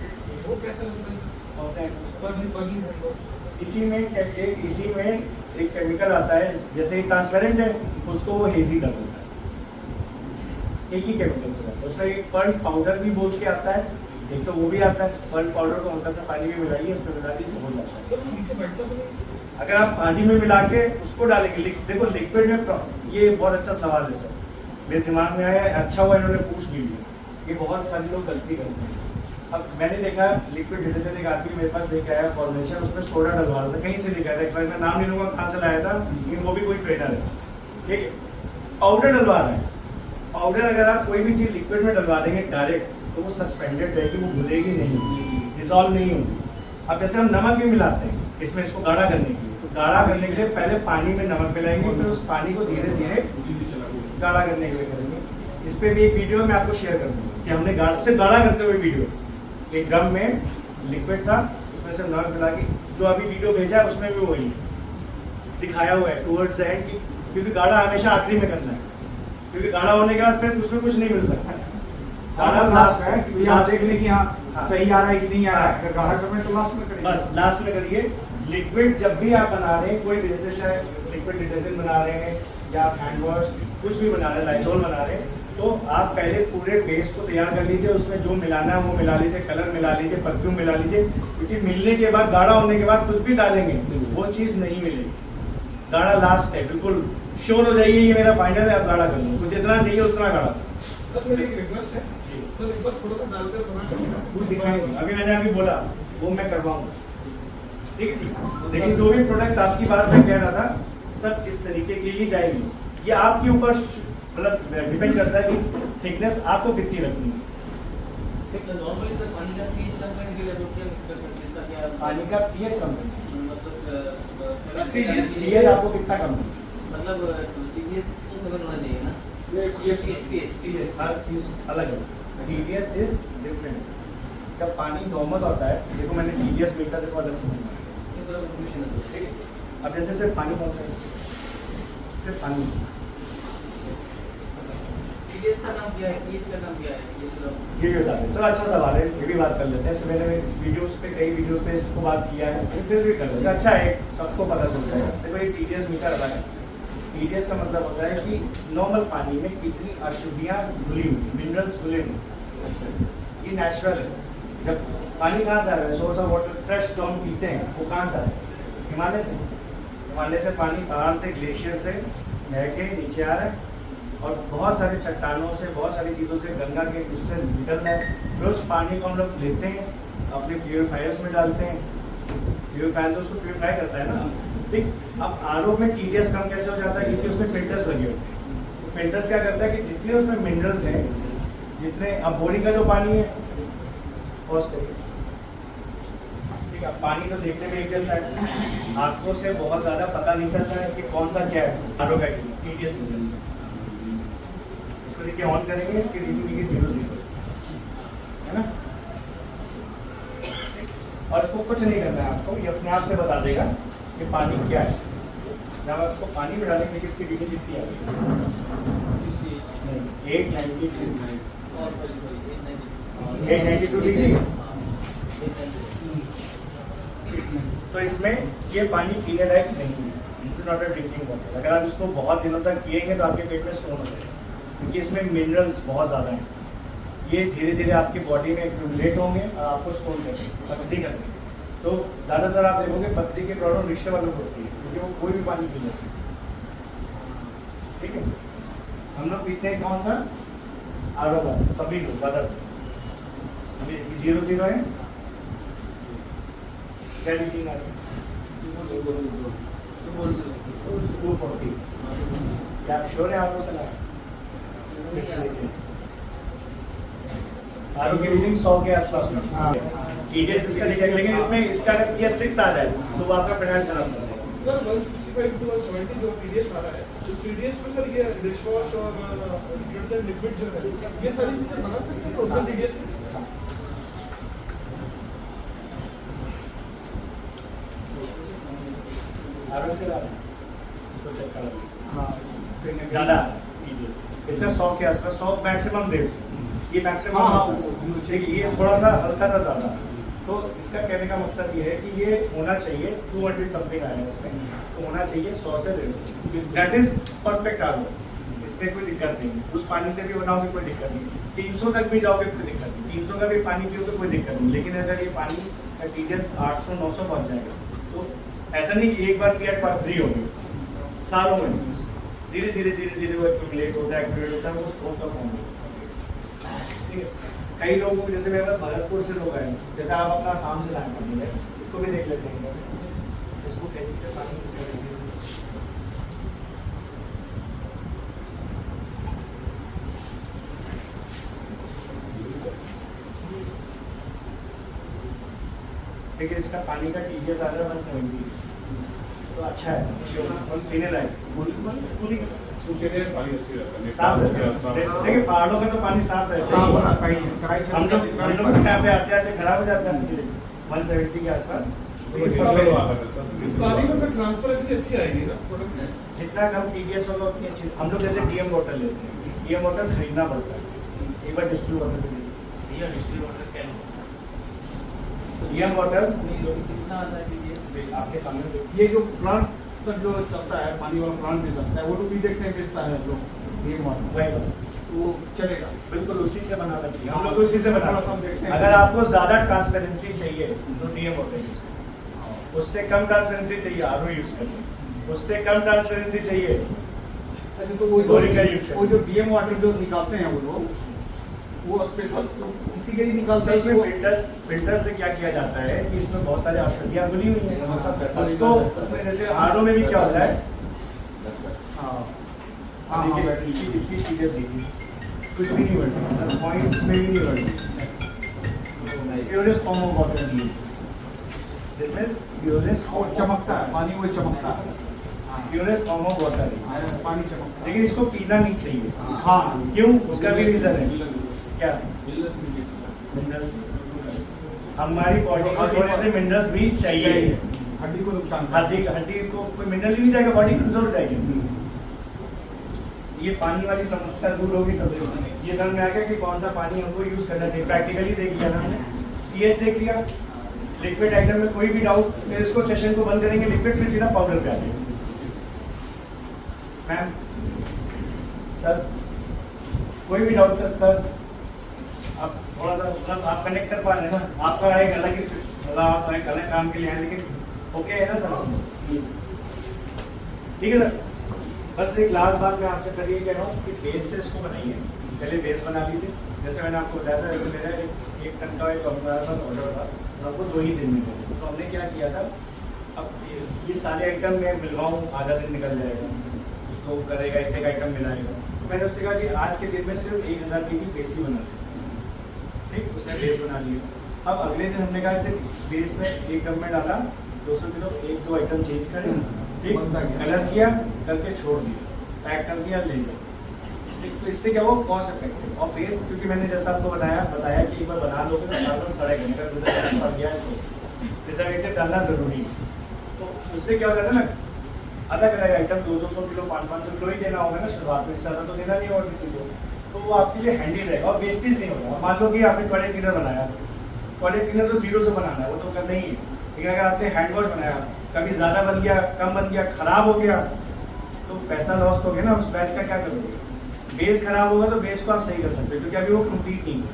वो कैसा लगता है? कौन सा है? पल्ली हैंड वॉश इसी में एक केमिकल आता है, जैसे ट्रांसपेरेंट है उसको वो हेजी कर देता है। एक ही केमिकल से आता है, उसमें एक पर्ल पाउडर भी बोल के आता है, एक तो वो भी आता है। पर्ल पाउडर को हल्का सा पानी में मिलाइए, उसमें मिला दीजिए, हो जाता है। सर वो नीचे बैठता तो नहीं? अगर आप पानी में मिला के उसको डालेंगे, देखो लिक्विड में ये बहुत अच्छा सवाल है सर, मेरे दिमाग में आया, अच्छा हुआ इन्होंने पूछ भी लिया। ये बहुत सारे लोग गलती करते हैं। अब मैंने देखा लिक्विड डिटर्जेंट एक आदमी मेरे पास लेके आया फॉर्मुलेशन, उसमें सोडा डलवा रहा था, कहीं से लेके आया था, एक्चुअली मैं नाम नहीं लूंगा कहाँ से लाया था, लेकिन वो भी कोई ट्रेनर है, ठीक है। पाउडर डलवा रहा है। पाउडर अगर आप कोई भी चीज लिक्विड में डलवा देंगे डायरेक्ट, तो वो सस्पेंडेड रहेगी, वो घुलेगी नहीं, डिजॉल्व नहीं होगी। अब जैसे हम नमक भी मिलाते हैं इसमें, इसको गाढ़ा करने के लिए, तो गाढ़ा करने के लिए पहले पानी में नमक मिलाएंगे, फिर उस पानी को धीरे धीरे गाढ़ा करने के लिए करेंगे। इस पे भी एक वीडियो मैं आपको शेयर कर दूंगा कि हमने सिर्फ गाढ़ा करते हुए वीडियो, एक ड्रम में लिक्विड था, उसमें से नमक मिला के, जो अभी वीडियो भेजा है उसमें भी वही दिखाया हुआ है टूवर्ड्स द एंड, क्योंकि गाढ़ा हमेशा आखिरी में करना है, क्योंकि गाढ़ा होने के बाद फिर उसमें कुछ नहीं मिल सकता। गाढ़ा लास्ट है, यहाँ देखने की हाँ हाँ। सही आ रहा है कि नहीं आ रहा है, अगर गाढ़ा करना है तो लास्ट में करेंगे। बस लास्ट में करिए। लिक्विड जब भी आप बना रहे हैं, कोई भी जैसे शायद लिक्विड डिटर्जेंट बना रहे हैं या हैंड वॉश कुछ भी बना रहे हैं, लाइजोल बना रहे हैं, तो आप पहले पूरे बेस को तैयार कर लीजिए, उसमें जो मिलाना है वो मिला लीजिए, कलर मिला लीजिए, परफ्यूम मिला लीजिए, क्योंकि मिलने के बाद गाढ़ा होने के बाद कुछ भी डालेंगे वो चीज नहीं मिलेगी। गाढ़ा लास्ट है, बिल्कुल श्योर हो जाइए ये मेरा फाइनल है, आप गाढ़ा कर लो, कुछ जितना चाहिए उतना गाढ़ा। सर मेरी एक रिक्वेस्ट है, सर एक बार थोड़ा सा डालकर बना दिखाएंगे, अभी मैंने अभी बोला वो मैं करवाऊंगा, ठीक है। लेकिन जो भी प्रोडक्ट्स आपकी बात मैं कह रहा था सब इस तरीके की ही जाएगी, ये आपके ऊपर मतलब डिपेंड करता है कि थिकनेस आपको कितनी रखनी है। नॉर्मली सर पानी का पीएच कम करने के लिए आप क्या मिक्स कर सकते हैं? इसका क्या पानी का पीएच कम करना मतलब पीएच आपको कितना कम करना मतलब TDS तो 7 होना चाहिए ना? हर चीज अलग है। TDS is different. जब पानी नॉर्मल होता है, देखो मैंने TDS मीटर देखो अलग से बनाया है। इसके अंदर कंक्लूजन है ठीक है, अब जैसे सिर्फ पानी कौन सा है, सिर्फ पानी। TDS का नाम क्या है, TH का नाम क्या है, ये थोड़ा ये भी बता दें। चलो अच्छा सवाल है, ये भी बात कर लेते हैं। इससे मैंने इस वीडियोस पे कई वीडियोस पे इसको बात किया है, फिर भी कर लेते हैं। अच्छा है, सबको पता चल जाएगा। देखो ये TDS मीटर आता है। TDS का मतलब होता है कि नॉर्मल पानी में कितनी अशुद्धियाँ घुली हुई, मिनरल्स घुले हुए। ये नेचुरल है। जब पानी कहाँ से आ रहा है, सोर्स ऑफ वाटर फ्रेश जो हम पीते हैं वो कहाँ से आ रहा है, हिमालय से। हिमालय से पानी पहाड़ से, ग्लेशियर से बह के नीचे आ रहा है, और बहुत सारे चट्टानों से, बहुत सारी चीज़ों से, गंगा के उससे निकल रहा है। फिर उस पानी को हम लोग लेते हैं, अपने प्योरीफायर्स में डालते हैं। प्योरीफायर तो उसको प्योरीफाई करता है ना, ठीक। अब RO में TDS कम कैसे हो जाता है, क्योंकि उसमें फिल्टर्स लगे होते हैं। तो फिल्टर्स क्या करता है कि जितने उसमें मिनरल्स हैं, जितने, अब बोरिंग का जो पानी है, पॉज करिए, ठीक है। पानी तो देखने में एक जैसा है, आंखों से बहुत ज्यादा पता नहीं चलता है कि कौन सा क्या है। RO का TDS मिनरल इसको देखिए, ऑन करेंगे, इसकी रीडिंग की 0 0 है ना। और इसको कुछ नहीं करना है आपको, ये अपने आप से बता देगा कि पानी क्या है। जब आप इसको पानी में डालेंगे कि इसकी रीडिंग कितनी आ रही है, 892 892 डिग्री। तो इसमें ये पानी पीने लायक नहीं है, this is not a drinking water. अगर आप इसको बहुत दिनों तक पिएंगे तो आपके पेट में स्टोन हो जाएगा, क्योंकि इसमें मिनरल्स बहुत ज़्यादा हैं। ये धीरे धीरे आपकी बॉडी में एक्यूमुलेट होंगे और आपको स्टोन करेंगे, पथरी करेंगे। तो ज़्यादातर आप देखोगे पथरी की प्रॉब्लम रिक्शे वालों को होती है, क्योंकि वो कोई भी पानी पी लेते हैं। ठीक है, हम लोग पीते हैं कौन सा, RO का, सभी लोग ज़्यादातर। 0 0 है, क्या रीडिंग आ रही है, 240। क्या आप श्योर है RO से ना? RO की रीडिंग 100 के आसपास में। TDS इसका लिख लेंगे, इसमें इसका अगर PS 6 आ जाए तो वो आपका फाइनेंस खराब कर देगा। सर 165 to 170 जो TDS आ रहा है, तो TDS में सर ये डिश वॉश और लिक्विड जो है, ये सारी चीजें बना सकते हैं ओरिजिनल TDS में? RO से ज़्यादा इसको चेक करा ज़्यादा इसका 100 के आसपास, 100 मैक्सिमम 150। ये मैक्सिमम, ये थोड़ा सा हल्का सा ज़्यादा। तो इसका कहने का मकसद ये है कि ये होना चाहिए 200 समथिंग आया है इसमें, तो होना चाहिए 100 से 150। दैट इज परफेक्ट RO, इससे कोई दिक्कत नहीं। उस पानी से भी बनाओगे कोई दिक्कत नहीं, 300 तक भी जाओगे कोई दिक्कत नहीं, 300 का भी पानी पियोगे कोई दिक्कत नहीं। लेकिन अगर ये पानी का TDS 800 900 पहुँच जाएगा, तो ऐसा नहीं कि एक बार पिया के बाद फ्री हो गई, सालों में धीरे धीरे धीरे धीरे वो एक्यूमुलेट होता है, वो स्टोन का फॉर्म होता है। ठीक है, कई लोगों को, जैसे मेरे भरतपुर से लोग आए, जैसे आप अपना आसाम से लाए पानी है, इसको भी देख लेते हैं, इसको फेंक के पानी ठीक है। इसका पानी का TDS आ रहा है 170, तो अच्छा है, पीने लायक पूरी साफ है। देखिए पहाड़ों में तो पानी साफ रहता है, हम लोग यहाँ पे आते आते खराब हो जाता है 170 के आसपास। इस पानी में सर ट्रांसपेरेंसी अच्छी आएगी ना प्रोडक्ट में? जितना कम TDS होगा उतनी अच्छी। हम लोग जैसे DM वाटर लेते हैं, DM वाटर खरीदना पड़ता है, एक बार डिस्टिल वाटर भी ये distil water can DM water कितना आता है TDS? आपके सामने देखिए। ये जो प्लांट सर जो चलता है, पानी वाला प्लांट भी चलता है, वो तो भी देखते हैं बेचता है लोग, ये वही बात, वो चलेगा। बिल्कुल उसी से बनाना चाहिए, हम लोग उसी से बनाना। अगर आपको ज्यादा ट्रांसपेरेंसी चाहिए तो DM वाटर यूज करें, उससे कम ट्रांसपेरेंसी चाहिए RO यूज करें, उससे कम ट्रांसपेरेंसी चाहिए अच्छा, तो वो जो DM वाटर जो निकालते हैं वो लोग, वो स्पेशल इसी के लिए निकालते हैं। इसमें फिल्टर से क्या किया जाता है कि इसमें बहुत सारी औषधियाँ घुली हुई हैं, उसको उसमें जैसे RO में भी क्या होता है, देखिए इसकी चीजें देखिए, कुछ भी नहीं बढ़ती, पॉइंट्स में भी नहीं बढ़ती। Purest form of water the, this is purest, और चमकता है पानी, वो चमकता है, प्योरेस्ट फॉर्म ऑफ वाटर पानी चमकता है। लेकिन इसको पीना नहीं चाहिए। हाँ, क्यों, उसका भी रीजन है। क्या मिनरल्स। हमारी बॉडी को थोड़े से मिनरल्स भी चाहिए। हड्डी को नुकसान हड्डी को कोई मिनरल ही नहीं जाएगा, बॉडी कमजोर हो जाएगी। ये पानी वाली समस्या दूर होगी सबसे। ये समझ में आ गया कि कौन सा पानी हमको यूज करना चाहिए। प्रैक्टिकली देख लिया ना हमने, पीएच देख लिया। लिक्विड आइटम में कोई भी डाउट, फिर इसको सेशन को बंद करेंगे, लिक्विड फिर सीधा पाउडर पे आ जाएगा। मैम सर कोई भी डाउट सर आप थोड़ा सा मतलब आप कनेक्ट कर पा रहे हैं ना, आपका एक अलग ही मतलब आप एक अलग काम के लिए हैं, लेकिन ओके है ना सर? ठीक है सर। बस एक लास्ट बात मैं आपसे करिए कह रहा हूँ कि बेस से इसको बनाइए। पहले बेस बना लीजिए, जैसे मैंने आपको बताया था। जैसे मेरा एक टन का एक हमारे पास ऑर्डर था, तो आपको 2 ही दिन में मिला। तो हमने क्या किया था, अब ये सारे आइटम मैं मिलवाऊँ, आधा दिन निकल जाएगा, उसको करेगा, एक आइटम मिलाएगा। तो मैंने उससे कहा कि आज के दिन में सिर्फ 1000 की बेस ही बना ली। ठीक, उसने बेस बना लिया। अब अगले दिन हमने कहा सिर्फ बेस में 1 टन में डाला 200 किलो, 1-2 आइटम चेंज करें, ठीक, कलर किया, करके छोड़ दिया, पैक कर दिया, ले गया। ठीक, तो इससे क्या हुआ, कॉस्ट इफेक्टिव। और बेस क्योंकि मैंने जैसा आपको बताया कि एक बार बना लोगे तो बार बार सड़ेगा, अगर प्रिजर्वेटिव फंस गया है तो प्रिजर्वेटिव डालना जरूरी है। तो उससे क्या हो जाता है ना, अलग अलग आइटम 200 किलो 500 किलो ही देना होगा ना शुरुआत में, इससे ज़्यादा तो देना नहीं होगा किसी को। तो वो आपके लिए हैंडी रहेगा और वेस्टेज नहीं होगा। मान लो कि आपने टॉयलेट क्लीनर बनाया, टॉयलेट क्लीनर तो 0 से बनाना है, वो तो करना ही है। लेकिन अगर आपने हैंड वॉश बनाया, कभी ज़्यादा बन गया, कम बन गया, खराब हो गया, तो पैसा लॉस हो गया ना। उस बैच का क्या करोगे? बेस खराब होगा तो बेस को आप सही कर सकते हो, क्योंकि अभी वो कंप्लीट नहीं है,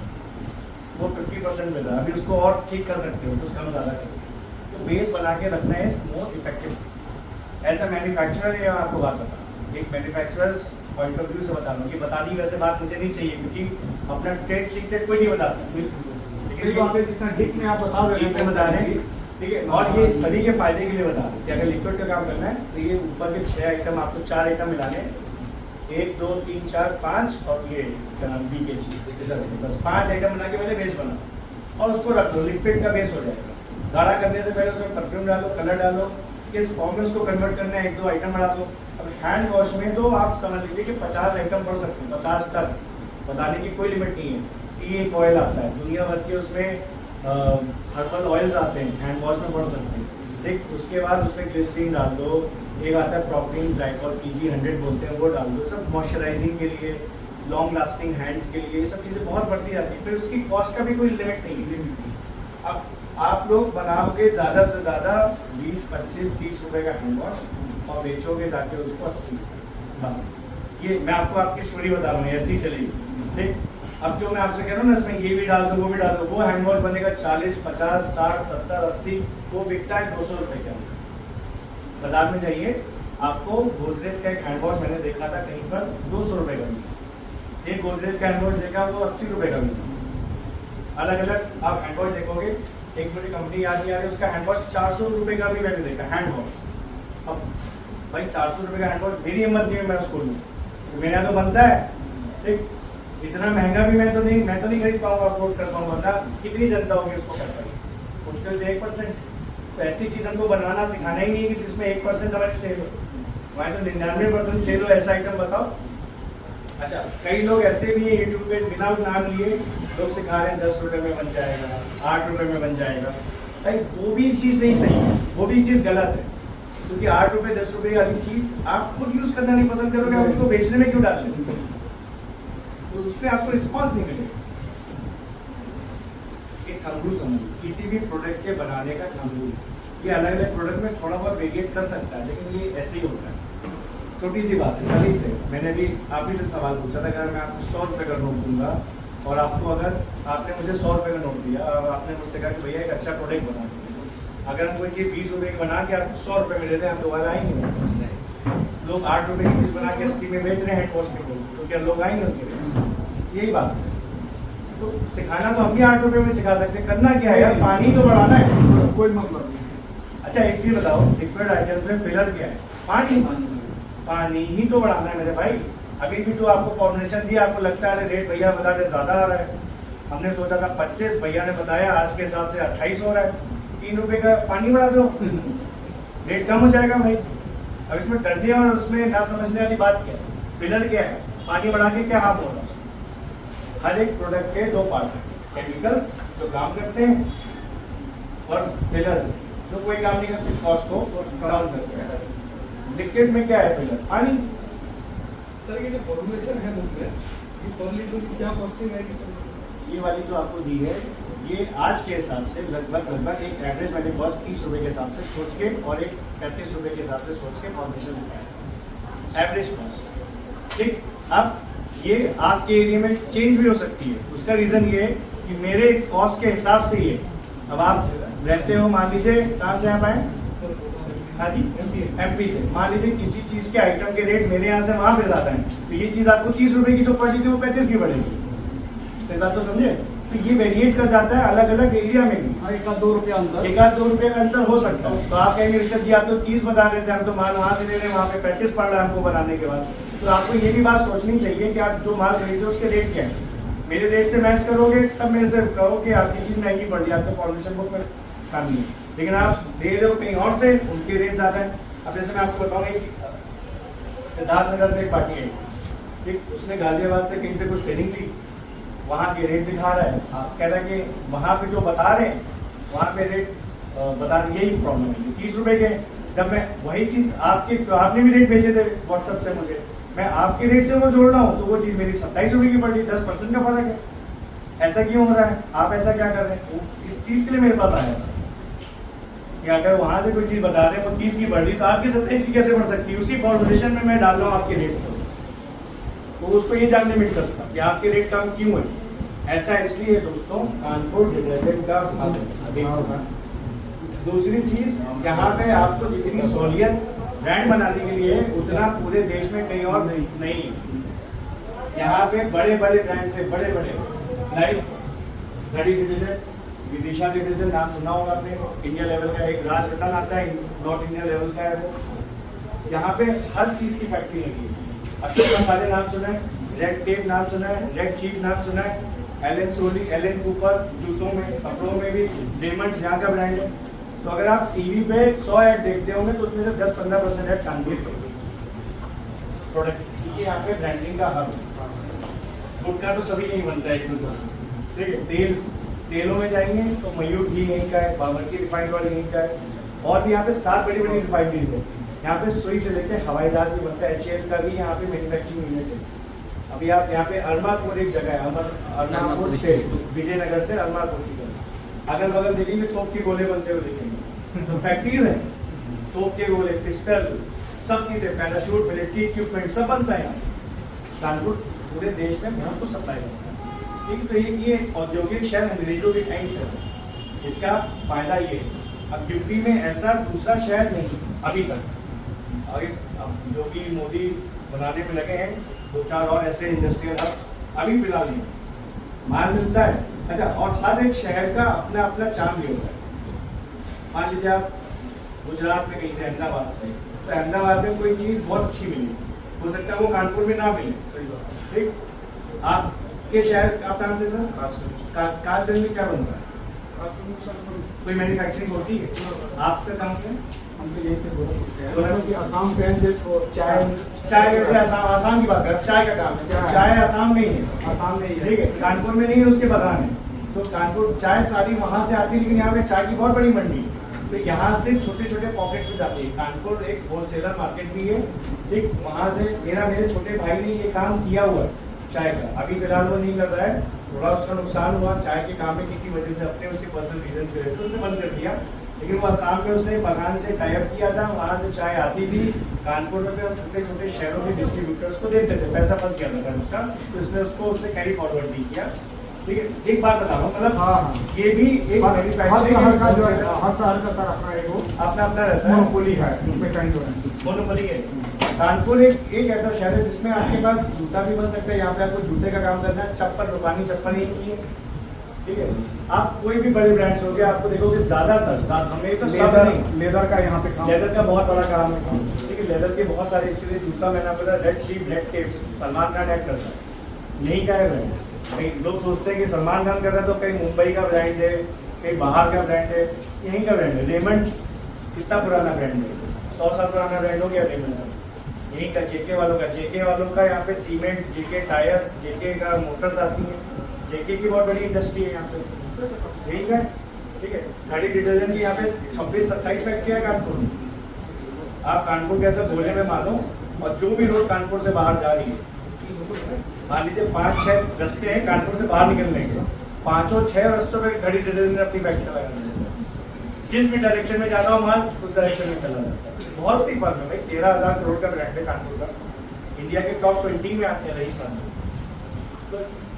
वो 50% मिल रहा है, अभी उसको और ठीक कर सकते हो, कुछ कम ज़्यादा करो। तो बेस बना के रखना है मोर इफेक्टिव। ऐसा मैन्युफैक्चरर है, आपको बात बता, एक मैन्युफैक्चरर्स पॉइंट ऑफ व्यू से बता रहा हूँ। ये बतानी वैसे बात मुझे नहीं चाहिए, क्योंकि अपना ट्रेड सीक्रेट कोई नहीं बताता, लेकिन जितना ठीक में आप बता रहे हैं बता रहे हैं, ठीक है। और ये सभी के फायदे के लिए बता रहे हैं कि अगर लिक्विड का काम करना है तो ये ऊपर के 6 आइटम, आपको 4 आइटम मिलाने, 1 2 3 4 5 और ये क्या नाम BKC, बस 5 आइटम बना के पहले बेस बना और उसको रख लो, लिक्विड का बेस हो जाएगा। गाढ़ा करने से पहले उसमें परफ्यूम डालो, कलर डालो, इस फॉर्म में उसको कन्वर्ट करना है, 1-2 आइटम बढ़ा दो। अब हैंड वॉश में तो आप समझ लीजिए कि 50 आइटम पढ़ सकते हैं, 50 तक, बताने की कोई लिमिट नहीं है। ये एक ऑयल आता है दुनिया भर के, उसमें हर्बल ऑयल्स आते हैं, हैंड वॉश में पढ़ सकते हैं। ठीक, उसके बाद उसमें ग्लिसरीन डाल दो, एक आता है प्रोटीन ग्लाइकॉल PG100 बोलते हैं, वो डाल दो। सब मॉइस्चराइजिंग के लिए, लॉन्ग लास्टिंग हैंड्स के लिए, ये सब चीज़ें बहुत बढ़ती जाती है। फिर उसकी कॉस्ट का भी कोई लिमिट नहीं है। अब आप लोग बनाओगे ज़्यादा से ज़्यादा 20 25 30 रुपए का हैंड वॉश और बेचोगे जाके उसको 80, बस। ये मैं आपको आपकी स्टोरी बता रहा हूँ, ऐसी ही चलेगी। ठीक, अब जो मैं आपसे कह रहा हूँ ना, इसमें ये भी डाल दो, वो भी डाल दो, वो हैंड वॉश बनेगा 40 50 60 70 80, वो बिकता है 200 रुपए का। बाजार में जाइए, आपको गोदरेज का एक हैंड वॉश मैंने देखा था कहीं पर 200 रुपए का मिला। एक गोदरेज का हैंड वॉश देखा वो 80 रुपए का मिला। अलग अलग आप हैंड वॉश देखोगे, एक मुझे कंपनी याद नहीं आ रही, उसका हैंड वॉश 400 रुपए का भी मैंने देखा हैंड वॉश। अब भाई 400 रुपए का हैंड वॉश, मेरी हिम्मत नहीं है मैं उसको लूँ, मेरे यहाँ तो बनता है। ठीक, इतना महंगा भी मैं तो नहीं खरीद पाऊंगा, अफोर्ड कर पाऊंगा ना। कितनी जनता होगी उसको कर पाएगी? मुश्किल से 1%। तो ऐसी चीज हमको बनाना सिखाना ही नहीं है कि जिसमें 1% हमारी सेल हो, वहाँ तो 99% सेल हो, ऐसा आइटम बताओ। अच्छा, कई लोग ऐसे भी है यूट्यूब पे बिना नाम लिए लोग सिखा रहे हैं 10 रुपए में बन जाएगा, 8 रुपए में बन जाएगा। भाई वो भी चीज़ नहीं सही है, वो भी चीज़ गलत है, क्योंकि 8 रुपए 10 रुपए वाली चीज आप खुद यूज करना नहीं पसंद करोगे, आप उसको बेचने में क्यों डाल लेंगे? तो उस पर आपको रिस्पॉन्स नहीं मिलेगा। एक थंबरू समझो, किसी भी प्रोडक्ट के बनाने का थंबरू, ये अलग अलग प्रोडक्ट में थोड़ा बहुत वेरिएट कर सकता है, लेकिन ये ऐसे ही होता है। छोटी सी बात है, सही से मैंने भी आप ही से सवाल पूछा था, अगर मैं आपको 100 रुपये का नोट दूंगा और आपको अगर आपने मुझे 100 रुपये का नोट दिया और आपने मुझसे कहा कि भैया एक अच्छा प्रोडक्ट बना दीजिए, अगर हम कोई चीज़ 20 रुपये की बना के आपको 100 रुपये में देते हैं, आप दोबारा आएंगे? लोग 8 रुपये की चीज़ बना के 80 में बेच रहे हैं हैंड वॉश के बोल, तो क्या लोग आएंगे उनके? यही बात है। तो सिखाना तो हम भी 8 रुपये में सिखा सकते हैं, करना क्या है यार, पानी तो बढ़ाना है, कोई मतलब नहीं। अच्छा एक चीज़ बताओ, लिक्विड आइटम्स में फिलर क्या है? पानी ही तो बढ़ाना है मेरे भाई। अभी भी जो आपको फॉर्मुलेशन दिया, आपको लगता है रेट भैया बता रहे ज्यादा आ रहा है, हमने सोचा था 25, भैया ने बताया आज के हिसाब से 28 हो रहा है, 3 रुपए का पानी बढ़ा दो, रेट कम हो जाएगा भाई। अब इसमें डरने और उसमें ना समझने वाली बात क्या है? फिलर क्या है? पानी बढ़ा के क्या हार्म होगा? हर एक प्रोडक्ट के दो पार्ट हैं, केमिकल्स जो काम करते हैं और फिलर्स जो कोई काम नहीं करते, कॉस्ट को डाउन करते हैं। लिक्विड में क्या है फिलर? पानी। सर ये जो फॉर्मुलेशन है बुक में, ये पर लीटर की क्या कॉस्टिंग है कि सर? ये वाली जो आपको दी है, ये आज के हिसाब से लगभग एक एवरेज मैंने कॉस्ट 30 रुपए के हिसाब से सोच के और एक 35 रुपए के हिसाब से सोच के फॉर्मेशन दिखाया एवरेज कॉस्ट। ठीक, अब ये आपके एरिया में चेंज भी हो सकती है। उसका रीजन ये है कि मेरे कॉस्ट के हिसाब से ये, अब आप रहते हो मान लीजिए कहाँ से आप आए? हाँ जी, एमपी से। मान लीजिए किसी चीज के आइटम के रेट मेरे यहाँ से वहां पे ज्यादा है, तो ये चीज आपको 30 रुपए की जो पड़ी थी वो 35 की पड़ेगी। तो बात तो समझे? तो ये वेरिएट कर जाता है अलग अलग एरिया में भी। एक आध 2 रुपया अंतर, 1-2 रुपए का अंतर हो सकता है। तो आप कहेंगे ऋषभ जी आप तो 30 बता रहे थे, हम तो माल वहां से ले रहे हैं, वहां पे 35 पड़ रहा है हमको बनाने के बाद। तो आपको ये भी बात सोचनी चाहिए कि आप जो माल खरीदे उसके रेट क्या है। मेरे रेट से मैच करोगे तब मेरे से कहो कि आपकी चीज महंगी पड़ रही है, आपको फॉर्मेशन बुक में काम नहीं है। लेकिन आप दे रहे हो कहीं और से, उनके रेट ज्यादा है। अब जैसे मैं आपको बताऊंगा, सिद्धार्थनगर से एक पार्टी आई, ठीक, उसने गाजियाबाद से कहीं से कुछ ट्रेनिंग ली, वहाँ के रेट दिखा रहा है, कह रहा है कि वहाँ पे जो बता रहे हैं वहाँ पे रेट बता रहे, यही प्रॉब्लम है 30 रुपए के। जब मैं वही चीज आपने भी रेट भेजे थे व्हाट्सएप से मुझे, मैं आपके रेट से वो जोड़ रहा हूँ तो वो चीज मेरी 27 रुपए की पड़ रही, 10% का फर्क है। ऐसा क्यों हो रहा है? आप ऐसा क्या कर रहे हैं? वो इस चीज के लिए मेरे पास आया कि अगर वहां से कोई चीज बता रहे हैं वो 30 की बढ़ रही तो आपकी 27 की कैसे बढ़ सकती है? उसी फॉर्मुलेशन में मैं डाल रहा हूँ आपके रेट को, तो उसको ये जानने में इंटरेस्ट था कि आपके रेट कम क्यों है। ऐसा इसलिए दोस्तों, कानपुर डिटर्जेंट का भाव है। दूसरी चीज, यहाँ पे आपको जितनी सहूलियत ब्रांड बनाने के लिए उतना पूरे देश में कहीं और नहीं है। यहाँ पे बड़े बड़े ब्रांड से बड़े लाइक घड़ी डिटर्जेंट, विदिशा डिटर्जेंट नाम सुना होगा आपने, इंडिया लेवल का। एक राजरतन आता है, नॉर्थ इंडिया लेवल का है वो। यहाँ पे हर चीज की फैक्ट्री लगी है। अशोक मसाले नाम सुना है, रेड टेप नाम सुना है, रेड चीफ नाम सुना है, एलन सोली, एलन कूपर, जूतों में कपड़ों में भी डेमंड्स यहाँ का ब्रांड है। तो अगर आप टीवी पे 100 ऐड देखते होंगे तो उसमें से 10-15% ऐड कानपुर के प्रोडक्ट्स, क्योंकि यहाँ पे ब्रांडिंग का हब है। गुटखा तो सभी यही बनता है, ठीक है। तेलों में जाएंगे तो मयूर घी यहीं का है, बावर्ची रिफाइंड ऑयल यहीं का है, और भी यहाँ पे 7 बड़ी बड़ी रिफाइनरीज है। यहाँ पे सुई से लेकर हवाई जहाज भी बनता है, HAL का भी यहाँ पे मैन्युफैक्चरिंग यूनिट है। अभी आप यहाँ पे अरमापुर एक जगह है, अरमापुर स्टेट, विजयनगर से अरमापुर की तरफ, अगल बगल दिल्ली में तोप के गोले बनते हुए देखेंगे। तो फैक्ट्रीज है, तोप के गोले, पिस्टल, सब चीजें, पैराशूट, मिलिट्री इक्विपमेंट सब बनता है यहाँ। कानपुर पूरे देश में बहुत कुछ सप्लाई करता है। ठीक, तो ये औद्योगिक शहर अंग्रेजों के टाइम से है। इसका फायदा ये है, अब यूपी में ऐसा दूसरा शहर नहीं अभी तक। और अब जो कि मोदी बनाने में लगे हैं 2-4 और ऐसे इंडस्ट्रियल हब्स अभी फिलहाल नहीं, माल मिलता है। अच्छा, और हर एक शहर का अपना अपना चार्म भी होता है। मान लीजिए आप गुजरात में कहीं से, अहमदाबाद से, तो अहमदाबाद में कोई चीज बहुत अच्छी मिली, हो सकता है वो कानपुर में ना मिले। सही बात, ठीक। आपके शहर, आप कहाँ से सर? कासगंज में क्या बनता है? कोई मैन्युफैक्चरिंग होती है? आपसे कहाँ से? हम तो यही से गोरखपुर से, आसाम से चाय वैसे आसाम की बात कर, चाय का काम है, चाय आसाम में ही है, आसाम में ही है। ठीक है, कानपुर में नहीं है, उसके बगान है। तो कानपुर चाय सारी वहां से आती है, लेकिन यहाँ पे चाय की बहुत बड़ी मंडी है। तो यहाँ से छोटे छोटे पॉकेट्स में जाती है। कानपुर एक होलसेलर मार्केट भी है, ठीक, वहां से मेरे छोटे भाई ने ये काम किया हुआ है चाय का। अभी फिलहाल वो नहीं कर रहा है, थोड़ा उसका नुकसान हुआ चाय के काम में, किसी वजह से अपने उसके पर्सनल रीजन की वजह से उसने बंद कर दिया। लेकिन वो आसाम में उसने बगान से टाइप किया था, वहां से चाय आती थी कानपुर में, और छोटे छोटे शहरों के डिस्ट्रीब्यूटर्स को देते थे, पैसा फंस गया था उसका, तो इसने उसने कैरी फॉरवर्ड नहीं किया। ठीक है, एक बात बता रहा हूँ, मतलब हाँ, ये भी एक हर शहर का जो है, हर शहर का सर अपना एक अपना अपना रहता है, मोनोपोली है, उसमें कहीं जो है मोनोपोली है। कानपुर एक ऐसा शहर है जिसमें आपके पास जूता भी बन सकता है। यहाँ पे आपको जूते का काम करना है, चप्पल, रुपानी चप्पल ही की है, ठीक है। आप कोई भी बड़े ब्रांड्स हो गए, आपको देखोगे ज्यादातर हमें तो सब नहीं, लेदर का यहाँ पे काम, लेदर का बहुत बड़ा काम है, ठीक है। लेदर के बहुत सारे, इसीलिए जूता मैंने आपको बताया, red chief, red tape, Salman Khan add करता है, यही का है ब्रांड। कहीं लोग सोचते हैं कि सलमान खान कर रहा है तो कहीं मुंबई का ब्रांड है, कहीं बाहर का ब्रांड है, यहीं का ब्रांड है। रेमंड्स कितना पुराना ब्रांड है, 100 साल पुराना ब्रांड हो गया रेमंड्स। यही का जेके वालों का यहाँ पे सीमेंट, जेके टायर, जेके का मोटर्स आती है। जेके की बहुत बड़ी इंडस्ट्री है यहाँ पे, यही का ठीक है। गाड़ी डिटर्जेंट की यहाँ पे 26-27 फैक्ट्री है कानपुर में। आप कानपुर के ऐसे गोले में मानो, और जो भी रोड कानपुर से बाहर जा रही है, मान लीजिए 5-6 रास्ते हैं कानपुर से बाहर निकलने के, 5-6 रास्तों पे गाड़ी डिटर्जेंट अपनी फैक्ट्री लगा दी है। जिस भी डायरेक्शन में जाना हो माल उस डायरेक्शन में चला जाता है। बहुत ही फर्म है भाई, 13,000 करोड़ का ब्रांड है कानपुर का, इंडिया के टॉप 20 में आते हैं रही सन। तो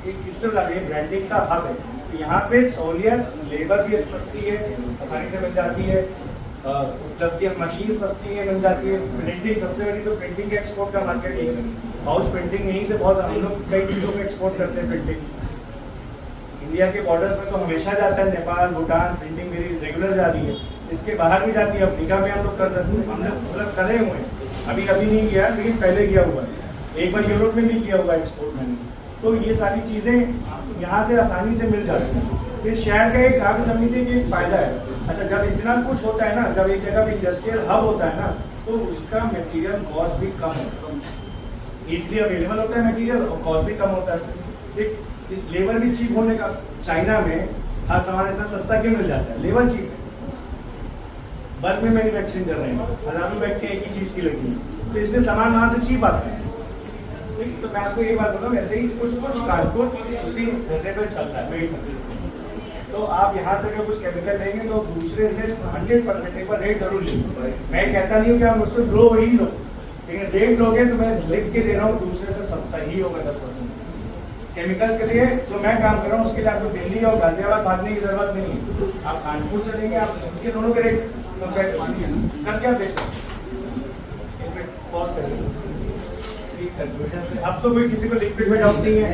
एक इससे ब्रांडिंग का हब है। तो यहाँ पे सहूलियत, लेबर भी सस्ती है, आसानी से मिल जाती है, उपलब्धि मशीन सस्ती है, मिल जाती है। प्रिंटिंग सबसे बड़ी, तो प्रिंटिंग के एक्सपोर्ट का मार्केट यही है। हाउस प्रिंटिंग यहीं से बहुत, हम लोग कई चीज़ों को एक्सपोर्ट करते हैं। प्रिंटिंग इंडिया के बॉर्डर्स में तो हमेशा जाता है, नेपाल, भूटान, प्रिंटिंग मेरी रेगुलर जा रही है। इसके बाहर भी जाती है, अफ्रीका में हम लोग कर रहे हैं, हमने मतलब करे हुए हैं। अभी नहीं किया, लेकिन पहले किया हुआ है। एक बार यूरोप में भी किया हुआ एक्सपोर्ट मैंने। तो ये सारी चीज़ें यहाँ से आसानी से मिल जाती हैं। इस शहर का एक आप समझिए कि एक फायदा है। अच्छा, जब इतना कुछ होता है ना, जब एक जगह इंडस्ट्रियल हब होता है ना, तो उसका मटेरियल कॉस्ट भी कम है, इजली अवेलेबल होता है मटेरियल, और कॉस्ट भी कम होता है। एक लेबर भी चीप होने का, चाइना में हर सामान इतना सस्ता क्यों मिल जाता है? लेबर चीप है, बल्क में मैन्युफैक्चरिंग कर रहे हैं, हजारों व्यक्ति एक ही चीज की लगी है, तो इसलिए सामान वहां से चीप आता है। ठीक, तो मैं आपको ये बात बताऊँ, ऐसे ही कुछ कानपुर उसी धरने पर चलता है वेट में। तो आप यहाँ से अगर कुछ केमिकल लेंगे तो दूसरे से 100% एक बार रेट जरूर लीजिए। मैं कहता नहीं हूँ कि आप मुझसे लो ही लो, लेकिन रेट लोगे तो मैं लिख के दे रहा हूँ दूसरे से सस्ता ही होगा 10%। केमिकल्स के लिए जो मैं काम कर रहा हूँ उसके लिए आपको दिल्ली और गाजियाबाद भागने की जरूरत नहीं है। आप कानपुर चलेंगे, आप उसके दोनों के रेट कंपेयर करके आप देख सकते हैं। पॉज करिए। अब तो कोई किसी को लिक्विड में डाउट नहीं है,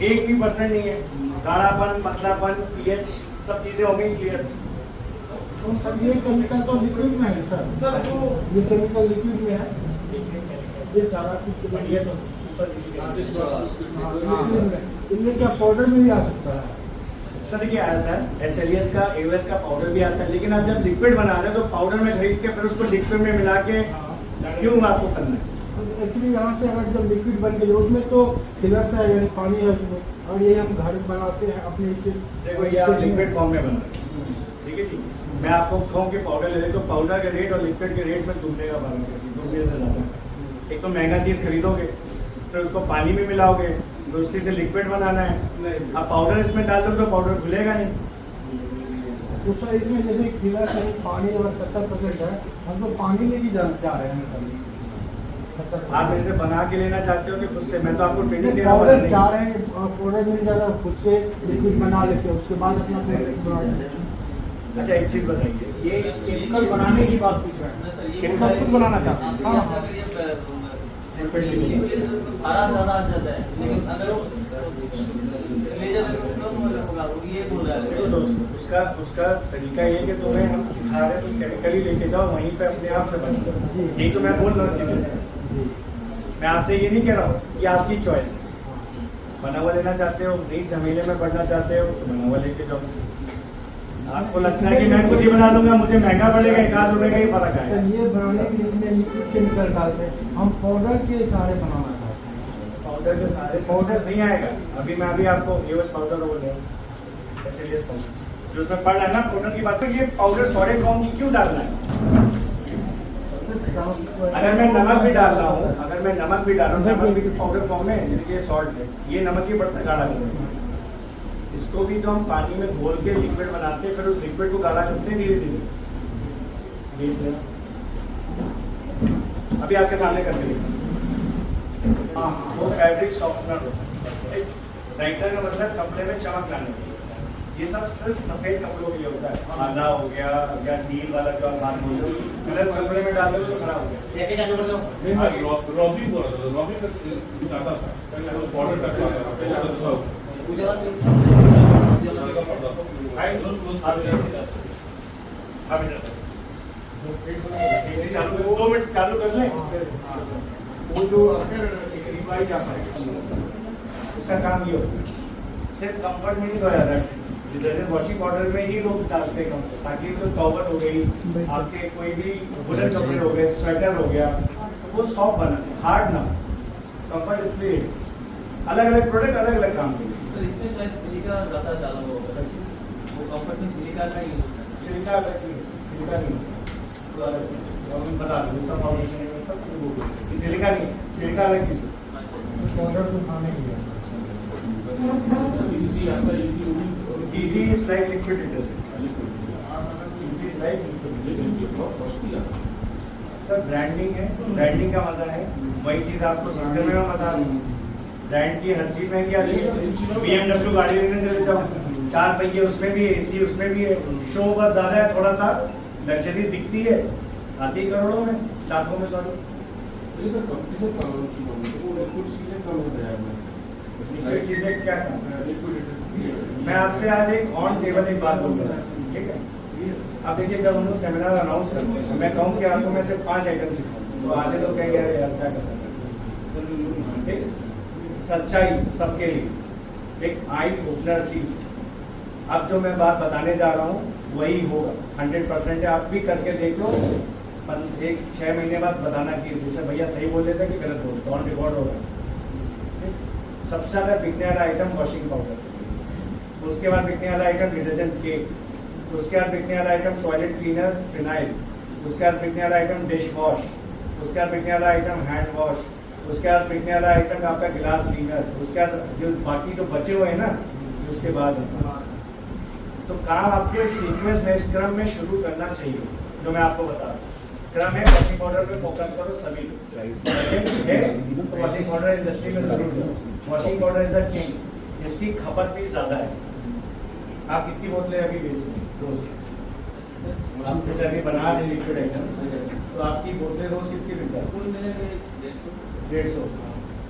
1% नहीं है। गाढ़ापन, पतलापन, पीएच सब चीजें हो गई क्लियर। तो सर ये केमिकल तो लिक्विड में है सर। सर तो ये केमिकल लिक्विड में है, ये सारा कुछ बढ़िया। तो इनमें क्या पाउडर में भी आ सकता है? सर देखिए, आता है SLES का, AOS का पाउडर भी आता है, लेकिन आप जब लिक्विड बना रहे हो तो पाउडर में खरीद के फिर उसको लिक्विड में मिला के क्यों आपको करना है? एक्चुअली यहाँ से अगर जब लिक्विड बन के उसमें तो फिलर्स है, यानी पानी है उसमें, और ये हम घर बनाते हैं अपने से। देखो ये आप लिक्विड फॉर्म में बना रहे हैं, ठीक है जी। मैं आपको कहूँ कि पाउडर ले रहे तो पाउडर के रेट और लिक्विड के रेट में दुगने का फर्क है, दुगने से ज़्यादा। एक तो महंगा चीज़ खरीदोगे, फिर उसको पानी में मिलाओगे, तो उसी से लिक्विड बनाना है। आप पाउडर इसमें डाल दो तो पाउडर खुलेगा नहीं। तो सर इसमें जैसे फिलर्स है, पानी और 70% है, हम तो पानी लेके जा रहे हैं। आप इसे बना के लेना चाहते हो कि खुद से? मैं तो आपको ट्रेनिंग दे रहा पाउडर हूँ। जा रहे हैं, पाउडर मिल जाएगा, खुद से लिक्विड बना लेते हैं, उसके बाद अपना। अच्छा एक चीज़ बताइए, ये केमिकल बनाने की बात पूछ रहे हैं, केमिकल खुद बनाना चाहते हैं। भाड़ा ज्यादा आ जाता है, लेकिन अगर ले जाते तो कम होगा, ये बोल रहा देखो है। दोस्त, उसका तरीका ये है कि तुम्हें हम सिखा रहे हैं, तुम केमिकल ही लेके जाओ, वहीं पे अपने आप से बन जाओ। यही तो मैं बोल रहा हूँ। मैं आपसे ये नहीं कह रहा हूँ, ये आपकी चॉइस है। बना हुआ लेना चाहते हो, नहीं झमेले में पढ़ना चाहते हो तो बना हुआ लेके जाओ। आपको लगता है कि मैं खुद ही बना लूंगा, मुझे महंगा पड़ेगा, 1-8 रुपए का ही फर्क आएगा। ये बनाने के लिए लिक्विड केमिकल डालते हैं, हम पाउडर के सारे बनाना चाहते हैं। पाउडर के सारे पाउडर नहीं आएगा। अभी आपको AOS पाउडर बोल रहे हैं, SLES पाउडर जो उसमें पड़ रहा है ना पाउडर की बात। ये पाउडर सॉलिड फॉर्म की क्यों डालना है? अगर मैं नमक भी डाल रहा हूँ, नमक भी पाउडर फॉर्म में, ये सॉल्ट है, ये नमक ही बढ़ता गाढ़ा करता है। इसको भी तो हम पानी में घोल के लिक्विड बनाते हैं, फिर उस लिक्विड को गाढ़ा करते हैं धीरे धीरे। अभी आपके सामने करके हाँ, वो फैब्रिक सॉफ्टनर होता है। ब्राइटनर का मतलब कपड़े में चमक लाने के लिए। ये सब सिर्फ सफेद कपड़ों के लिए होता है। आधा हो गया या नील वाला जो आप बात बोल रहे हो, कलर कपड़े में डाल दो तो खराब हो गया। रॉबी बोल रहा था, रॉबी का आता था पहले, वो पाउडर टाइप आता था सब। दो मिनट चालू कर लें। वो जो एक रिवाइज आता है, उसका काम ये होता है, सिर्फ कंफर्ट में नहीं धोया जाता है। डिटर्जेंट वॉशिंग पाउडर में ही लोग डालते हैं ताकि तो टॉवल हो गई, आपके कोई भी वुलन कपड़े हो गए, स्वेटर हो गया, वो सॉफ्ट बना, हार्ड ना। कंफर्ट इसलिए अलग अलग प्रोडक्ट अलग अलग काम के लिए। सर इसमें शायद सिलिका ज्यादा डाला होगा, वो कंफर्ट में सिलिका का ही यूज है। सिलिका अलग नहीं, सिलिका नहीं होता। और मैं बता दूँ उसका फाउंडेशन है मतलब वो सिलिका नहीं, सिलिका अलग चीज़ है। ऑर्डर तो खाने के लिए इजी आता है, इजी होगी Easy is like liquid detergent. Easy is like liquid detergent. लेकिन ये बहुत कॉस्टली आता है। सर ब्रांडिंग है, ब्रांडिंग का मजा है। वही चीज आपको सस्ते में मैं बता दूं, ब्रांड की हर चीज महंगी आती है। BMW गाड़ी लेने चले जाओ, 4 पहिए उसमें भी है, AC उसमें भी है, शो बस ज्यादा है, थोड़ा सा लग्जरी दिखती है, आती है करोड़ों में, लाखों में सॉरी। ये सब कंपटीशन का वो लिक्विड चीजें कम हो गया है। लिक्विड चीजें क्या काम है? लिक्विड मैं आपसे आज एक ऑन टेबल एक बात बोलूंगा, ठीक है? अब देखिए जब हम लोग सेमिनार अनाउंस करते हैं, मैं कहूँ कि आपको मैं सिर्फ 5 आइटम सिखाऊं, तो आधे लोग कहेंगे अरे यार क्या करना है, ठीक? सच्चाई सबके लिए एक आई ओपनर चीज। अब जो मैं बात बताने जा रहा हूँ वही होगा, 100% है। आप भी करके देख लो, 6 महीने बाद बताना कि जैसे भैया सही बोल रहे थे कि गलत बोल, ऑन रिकॉर्ड होगा। सबसे ज्यादा बिकने वाला आइटम वॉशिंग पाउडर, उसके बाद बिकने वाला आइटम डिटर्जेंट केक, उसके बाद बिकने वाला आइटम टॉयलेट क्लीनर फिनाइल, उसके बाद बिकने वाला आइटम डिश वॉश, उसके बाद बिकने वाला आइटम हैंड वॉश, उसके बाद बिकने वाला आइटम आपका गिलास क्लीनर, उसके बाद जो बाकी जो बचे हुए हैं ना उसके बाद। तो काम आपके सीक्वेंस में इस क्रम में शुरू करना चाहिए जो मैं आपको बता रहा हूँ। क्रम है वॉशिंग पाउडर पे फोकस करो सभी लोग, वॉशिंग पाउडर इंडस्ट्री में जरूर जाओ। Washing powder is a king, इसकी खपत भी ज्यादा है। आप कितनी बोतलें अभी बेच रहे हैं रोज? आप जैसे अभी बना रहे लिक्विड आइटम, तो आपकी बोतलें रोज कितनी बिक जाती कुल मिले 150।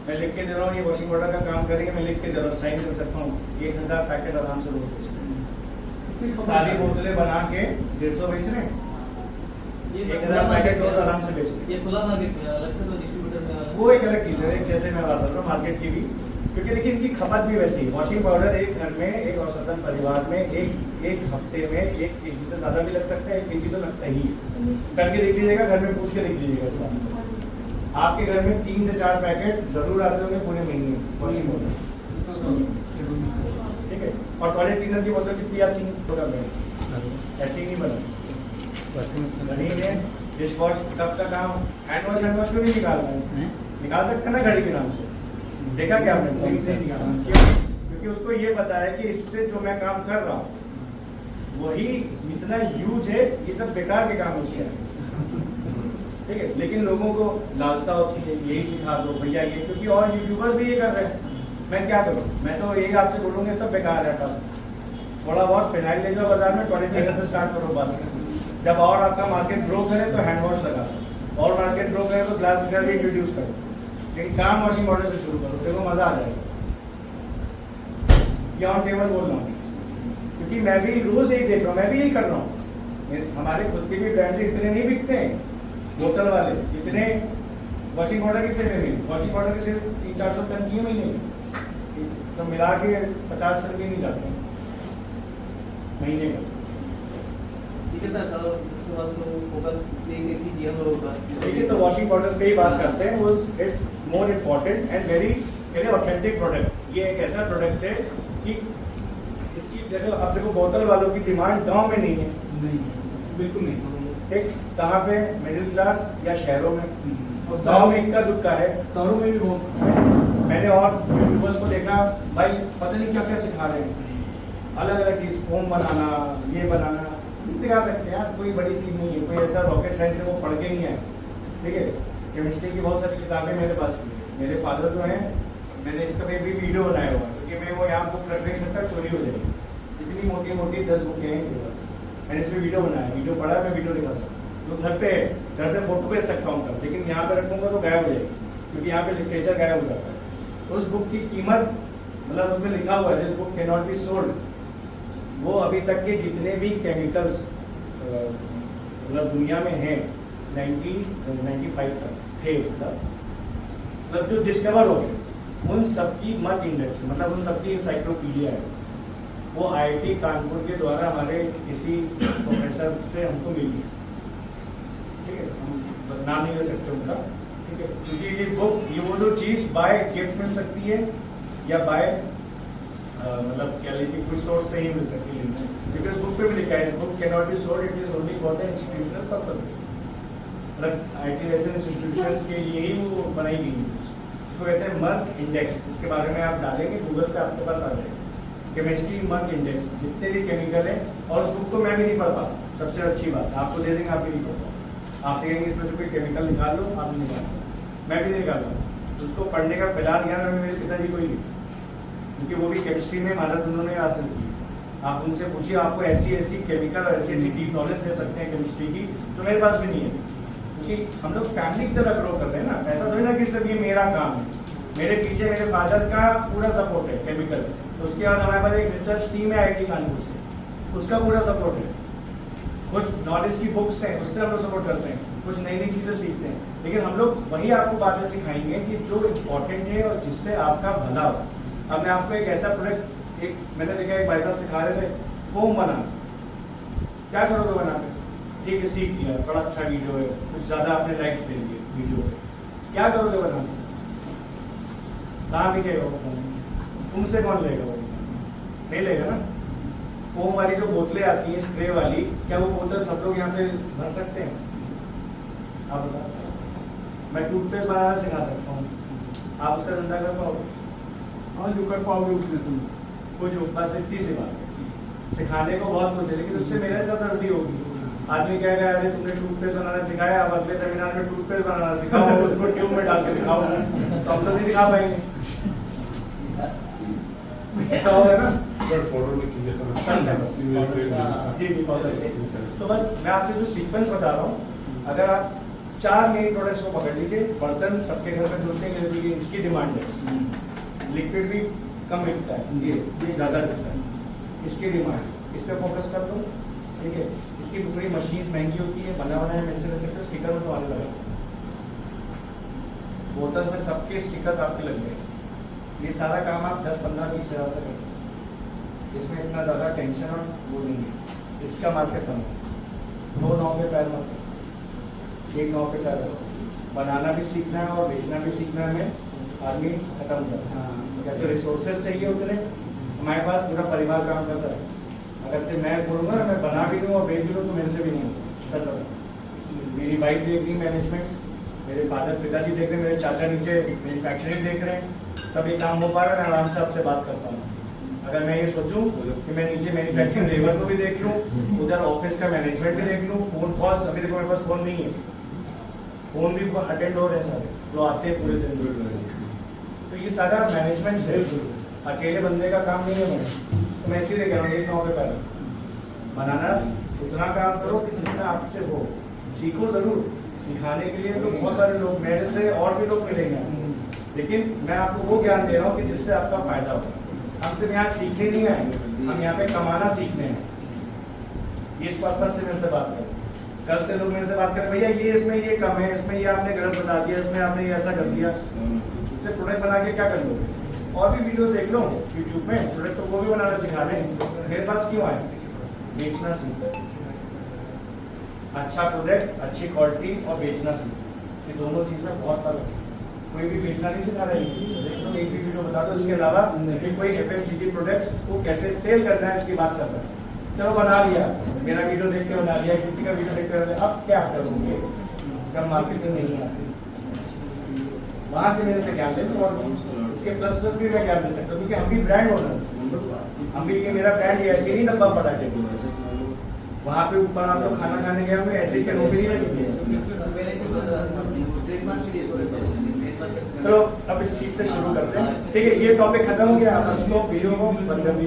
मैं लिख के दे रहा हूँ, ये वॉशिंग पाउडर का काम करेंगे, मैं लिख के दे रहा हूँ, साइन कर सकता हूँ, 1000 पैकेट आराम से रोज बेच रहे हैं। सारी बोतलें बना के 150 बेच रहे हैं, 1000 पैकेट रोज आराम से बेच रहे हैं। ये खुला मार्केट में अलग से तो डिस्ट्रीब्यूटर में अलग वो एक अलग चीज है, जैसे मैं बात कर रहा हूँ मार्केट की भी, क्योंकि देखिए इनकी खपत भी वैसी है। वॉशिंग पाउडर एक घर में, एक औसतन परिवार में एक हफ्ते में 1 केजी से ज्यादा भी लग सकता है, 1 केजी तो लगता ही है। करके देख लीजिएगा, घर में पूछ के देख लीजिएगा इस बात से। आपके घर में 3 से 4 पैकेट जरूर आते होंगे पूरे महीने वॉशिंग पाउडर, ठीक है? और टॉयलेट क्लीनर की बोतल कितनी आती है? ऐसे ही नहीं बना नहीं है। डिश वॉश कब का काम, हैंड वॉश में भी निकाल सकते हैं ना घड़ी के नाम से। देखा क्या आपने? क्योंकि उसको ये पता है कि इससे जो मैं काम कर रहा हूँ वही इतना यूज है, ये सब बेकार के काम उसके हैं, ठीक है? लेकिन लोगों को लालसा होती है यही सिखा दो भैया ये, क्योंकि और यूट्यूबर्स भी ये कर रहे हैं। मैं क्या करूँ? मैं तो यही आपसे बोलूंगा सब बेकार है। कब थोड़ा बहुत फिनाइल ले जाओ बाजार में, टॉयलेट क्लीनर से स्टार्ट करो बस। जब और आपका मार्केट ग्रो करे तो हैंड वॉश लगा, और मार्केट ग्रो करे तो ग्लास क्लीनर भी इंट्रोड्यूस करो, लेकिन काम वॉशिंग पाउडर से शुरू करो, देखो मजा आ जाएगा। ये ऑन टेबल बोल रहा हूँ क्योंकि मैं भी रोज यही देख रहा हूँ, मैं भी यही कर रहा हूँ। हमारे खुद के भी ब्रांड इतने नहीं बिकते हैं बोतल वाले, जितने वॉशिंग पाउडर की सेल में। वॉशिंग पाउडर की सेल 300-400 टन की महीने, तो मिला के 50 टन भी नहीं जाते महीने का। ठीक है सर, तो उसके बाद तो फोकस इसलिए कीजिए हम लोगों का। ठीक है, तो वॉशिंग पाउडर पे ही बात करते हैं। वो it's more important and very authentic product. ये एक ऐसा प्रोडक्ट है कि इसकी देखो, अब देखो बोतल वालों की डिमांड गांव में नहीं है, नहीं बिल्कुल नहीं। ठीक, कहाँ पे? मिडिल क्लास या शहरों में। और गाँव में इक्का दुक्का है, शहरों में भी बहुत। मैंने और यूट्यूबर्स को देखा भाई पता नहीं क्या क्या सिखा रहे हैं, अलग अलग चीज, फोम बनाना, ये बनाना सिखा सकते हैं यार, कोई बड़ी चीज नहीं है, कोई ऐसा रॉकेट साइंस से वो पढ़ के नहीं है, ठीक है? केमिस्ट्री की बहुत सारी किताबें मेरे पास भी है। मेरे फादर जो हैं, मैंने इसका भी वीडियो बनाया हुआ, क्योंकि मैं वो यहाँ बुक रख नहीं सकता, चोरी हो जाएगी। इतनी मोटी मोटी 10 बुकें हैं मेरे पास, मैंने इस पर वीडियो बनाया, वीडियो पढ़ा, मैं वीडियो दिखा सकता हूँ। तो घर पे घर से फोटो भेज सकता हूँ कल, लेकिन यहाँ पे रखूंगा तो गायब हो जाएगी, क्योंकि यहाँ पे लिटरेचर गायब हो जाता है। उस बुक की कीमत, मतलब उसमें लिखा हुआ है this book can not be sold, वो अभी तक के जितने भी केमिकल्स मतलब दुनिया में हैं 1995 तक थे, मतलब जो डिस्कवर हो गए उन सबकी मट इंडेक्स, मतलब उन सबकी इंसाइक्लोपीडिया है। वो आईआईटी कानपुर के द्वारा हमारे किसी प्रोफेसर से हमको मिली, ठीक है? हम नाम नहीं ले सकते उनका, ठीक है। क्योंकि ये बुक ये वो जो चीज बाय गिफ्ट मिल सकती है या बाय मतलब क्या लीजिए कोई सोर्स से ही मिल सकती है लिंक से, बिकॉज बुक पे भी लिखा है book can not be sold, it is only for the institutional purposes. मतलब आईटी ऐसे इंस्टीट्यूशन के लिए ही वो बनाई गई है। इसको कहते हैं मर्क इंडेक्स। इसके बारे में आप डालेंगे गूगल पे आपके पास आ जाएगा केमिस्ट्री मर्क इंडेक्स, जितने भी केमिकल है। और उस बुक को मैं भी नहीं पढ़ पाता, सबसे अच्छी बात आपको दे देंगे, आप भी नहीं पढ़ पाओ। आप कहेंगे इसमें से कोई केमिकल निकाल लो, आप नहीं निकाल पाओ, मैं भी नहीं निकाल पाऊँ। उसको पढ़ने का फिलहाल ज्ञान अभी मेरे पिताजी को ही है, क्योंकि वो भी केमिस्ट्री में महारत उन्होंने हासिल की। आप उनसे पूछिए आपको ऐसी केमिकल और ऐसी डीप नॉलेज दे सकते हैं केमिस्ट्री की, तो मेरे पास भी नहीं है। क्योंकि हम लोग फैमिली की तरह ग्रो कर रहे हैं ना, ऐसा थोड़ी ना कि सिर्फ ये मेरा काम है। मेरे पीछे मेरे फादर का पूरा सपोर्ट है केमिकल, तो उसके बाद हमारे पास एक रिसर्च टीम है आईटी कानपुर से, उसका पूरा सपोर्ट है। कुछ नॉलेज की बुक्स हैं उससे हम लोग सपोर्ट करते हैं, कुछ नई नई चीजें सीखते हैं, लेकिन हम लोग वही आपको बातें सिखाएंगे कि जो इम्पोर्टेंट है और जिससे आपका भला हो। अब मैं आपको एक ऐसा प्रोडक्ट, एक मैंने देखा एक भाई साहब सिखा रहे थे फोम बनाना, क्या करोगे बना के? ठीक है सीख लिया, बड़ा अच्छा वीडियो है, कुछ ज्यादा आपने लाइक्स दे दिए वीडियो पे, क्या करोगे बना के? कहाँ बिकेगा वो फोम? तुमसे कौन लेगा वो? नहीं लेगा ना। फोम वाली जो बोतलें आती हैं स्प्रे वाली, क्या वो बोतल सब लोग यहाँ पे भर सकते हैं? आप बताओ। मैं टूथपेस्ट बनाना सिखा सकता हूँ, आप उसका धंधा कर पाओगे? हाँ जो कर पाओगे उसमें तुम कुछ बस इतनी सी बात। सिखाने को बहुत कुछ है, लेकिन उससे मेरे साथ गलती होगी। आदमी कहेगा अरे तुमने टूथपेस्ट बनाना सिखाया, अब अगले सेमिनार में टूथपेस्ट बनाना सिखाओ और उसको ट्यूब में डाल के दिखाओ, तो हम तो नहीं दिखा पाएंगे। ऐसा होगा ना। जी जी तो बस मैं आपसे जो सीक्वेंस बता रहा हूँ, अगर आप 4 मेन प्रोडक्ट्स को पकड़ लीजिए। बर्तन सबके घर में धुलते हैं क्योंकि इसकी डिमांड है, लिक्विड भी कम बिकता है, ये ज़्यादा बिकता है, इसकी डिमांड, इस पर फोकस कर दो। ठीक है, इसकी पूरी मशीन्स महंगी होती है, बना बनाया मेडिसिन ले सकते हो, स्टिकर में तो आने लगा, बोतल में सबके स्टिकर्स आपके लग गए। ये सारा काम आप 10, 15, 20 हज़ार से कर सकते हैं, इसमें इतना ज़्यादा टेंशन और वो नहीं है। इसका मार्केट कम है, 2 नाव पे पैर मत, 1 नाव पे पैर मत। बनाना भी सीखना है और बेचना भी सीखना है, आदमी खत्म करता है। या तो रिसोर्सेज चाहिए उतने, हमारे पास पूरा परिवार काम करता है। अगर से मैं बोलूँगा मैं बना भी दूँ और बेच भी दूँ तो मेरे से भी नहीं होता। मेरी वाइफ देख रही मैनेजमेंट, मेरे फादर पिताजी देख रहे हैं, मेरे चाचा नीचे मैन्युफैक्चरिंग देख रहे हैं, तब ये काम हो पा रहा है। मैं आराम से आपसे बात करता हूँ। अगर मैं ये सोचूं कि मैं नीचे मैन्युफैक्चरिंग लेबर को भी देख लूँ, उधर ऑफिस का मैनेजमेंट भी देख लूँ, फोन कॉल्स, अभी देखो मेरे पास फोन नहीं है, फोन भी अटेंड हो रहे हैं सारे जो आते हैं पूरे दिन। तो ये सारा मैनेजमेंट है, अकेले बंदे का काम नहीं है। मैं तो मैं इसीलिए कह रहा हूँ 1 नाव पे पैर बनाना, उतना काम करो कि जितना आपसे हो, सीखो जरूर। सिखाने के लिए तो बहुत सारे लोग, मेरे से और भी लोग मिलेंगे, लेकिन मैं आपको वो ज्ञान दे रहा हूँ कि जिससे आपका फायदा हो। हम सिर्फ यहाँ सीखने नहीं आए, हम यहाँ पे कमाना सीखने हैं। इस पर्पज से मेरे से बात करें। कल से लोग मेरे से बात करें भैया ये इसमें ये कम है, इसमें ये आपने गलत बता दिया, इसमें आपने ये ऐसा कर दिया। इससे प्रोडक्ट बना के क्या कर लोगे? और भी वीडियोस देख लो यूट्यूब में, प्रोडक्ट को भी बनाना सिखा रहे हैं। मेरे पास क्यों आए? बेचना सीखो, अच्छा प्रोडक्ट, अच्छी क्वालिटी और बेचना सीखो। ये दोनों चीज में बहुत फर्क है। कोई भी बेचना नहीं सिखा रहा है, तो एक भी वीडियो बता दो। इसके अलावा कोई FMCG प्रोडक्ट्स को कैसे सेल करना है इसकी बात करता है। चलो बना लिया, मेरा वीडियो देख के बना लिया, किसी का वीडियो देख के बना लिया, अब क्या करोगे? जब मार्केट से नहीं आते वहां से मेरे से ज्ञान ले लो, और इसके प्लस भी मैं ज्ञान दे सकता हूँ, क्योंकि हम भी ब्रांड ओनर, हम भी, ये मेरा ब्रांड ये ऐसे ही नहीं डब्बा पड़ा के वहाँ पे ऊपर आप लोग खाना खाने गए होंगे, ऐसे ही कैनोपी नहीं लगी। चलो अब इस चीज से शुरू करते हैं। ठीक है, ये टॉपिक खत्म हो गया, अब इसको वीडियो को बंद कर दीजिए।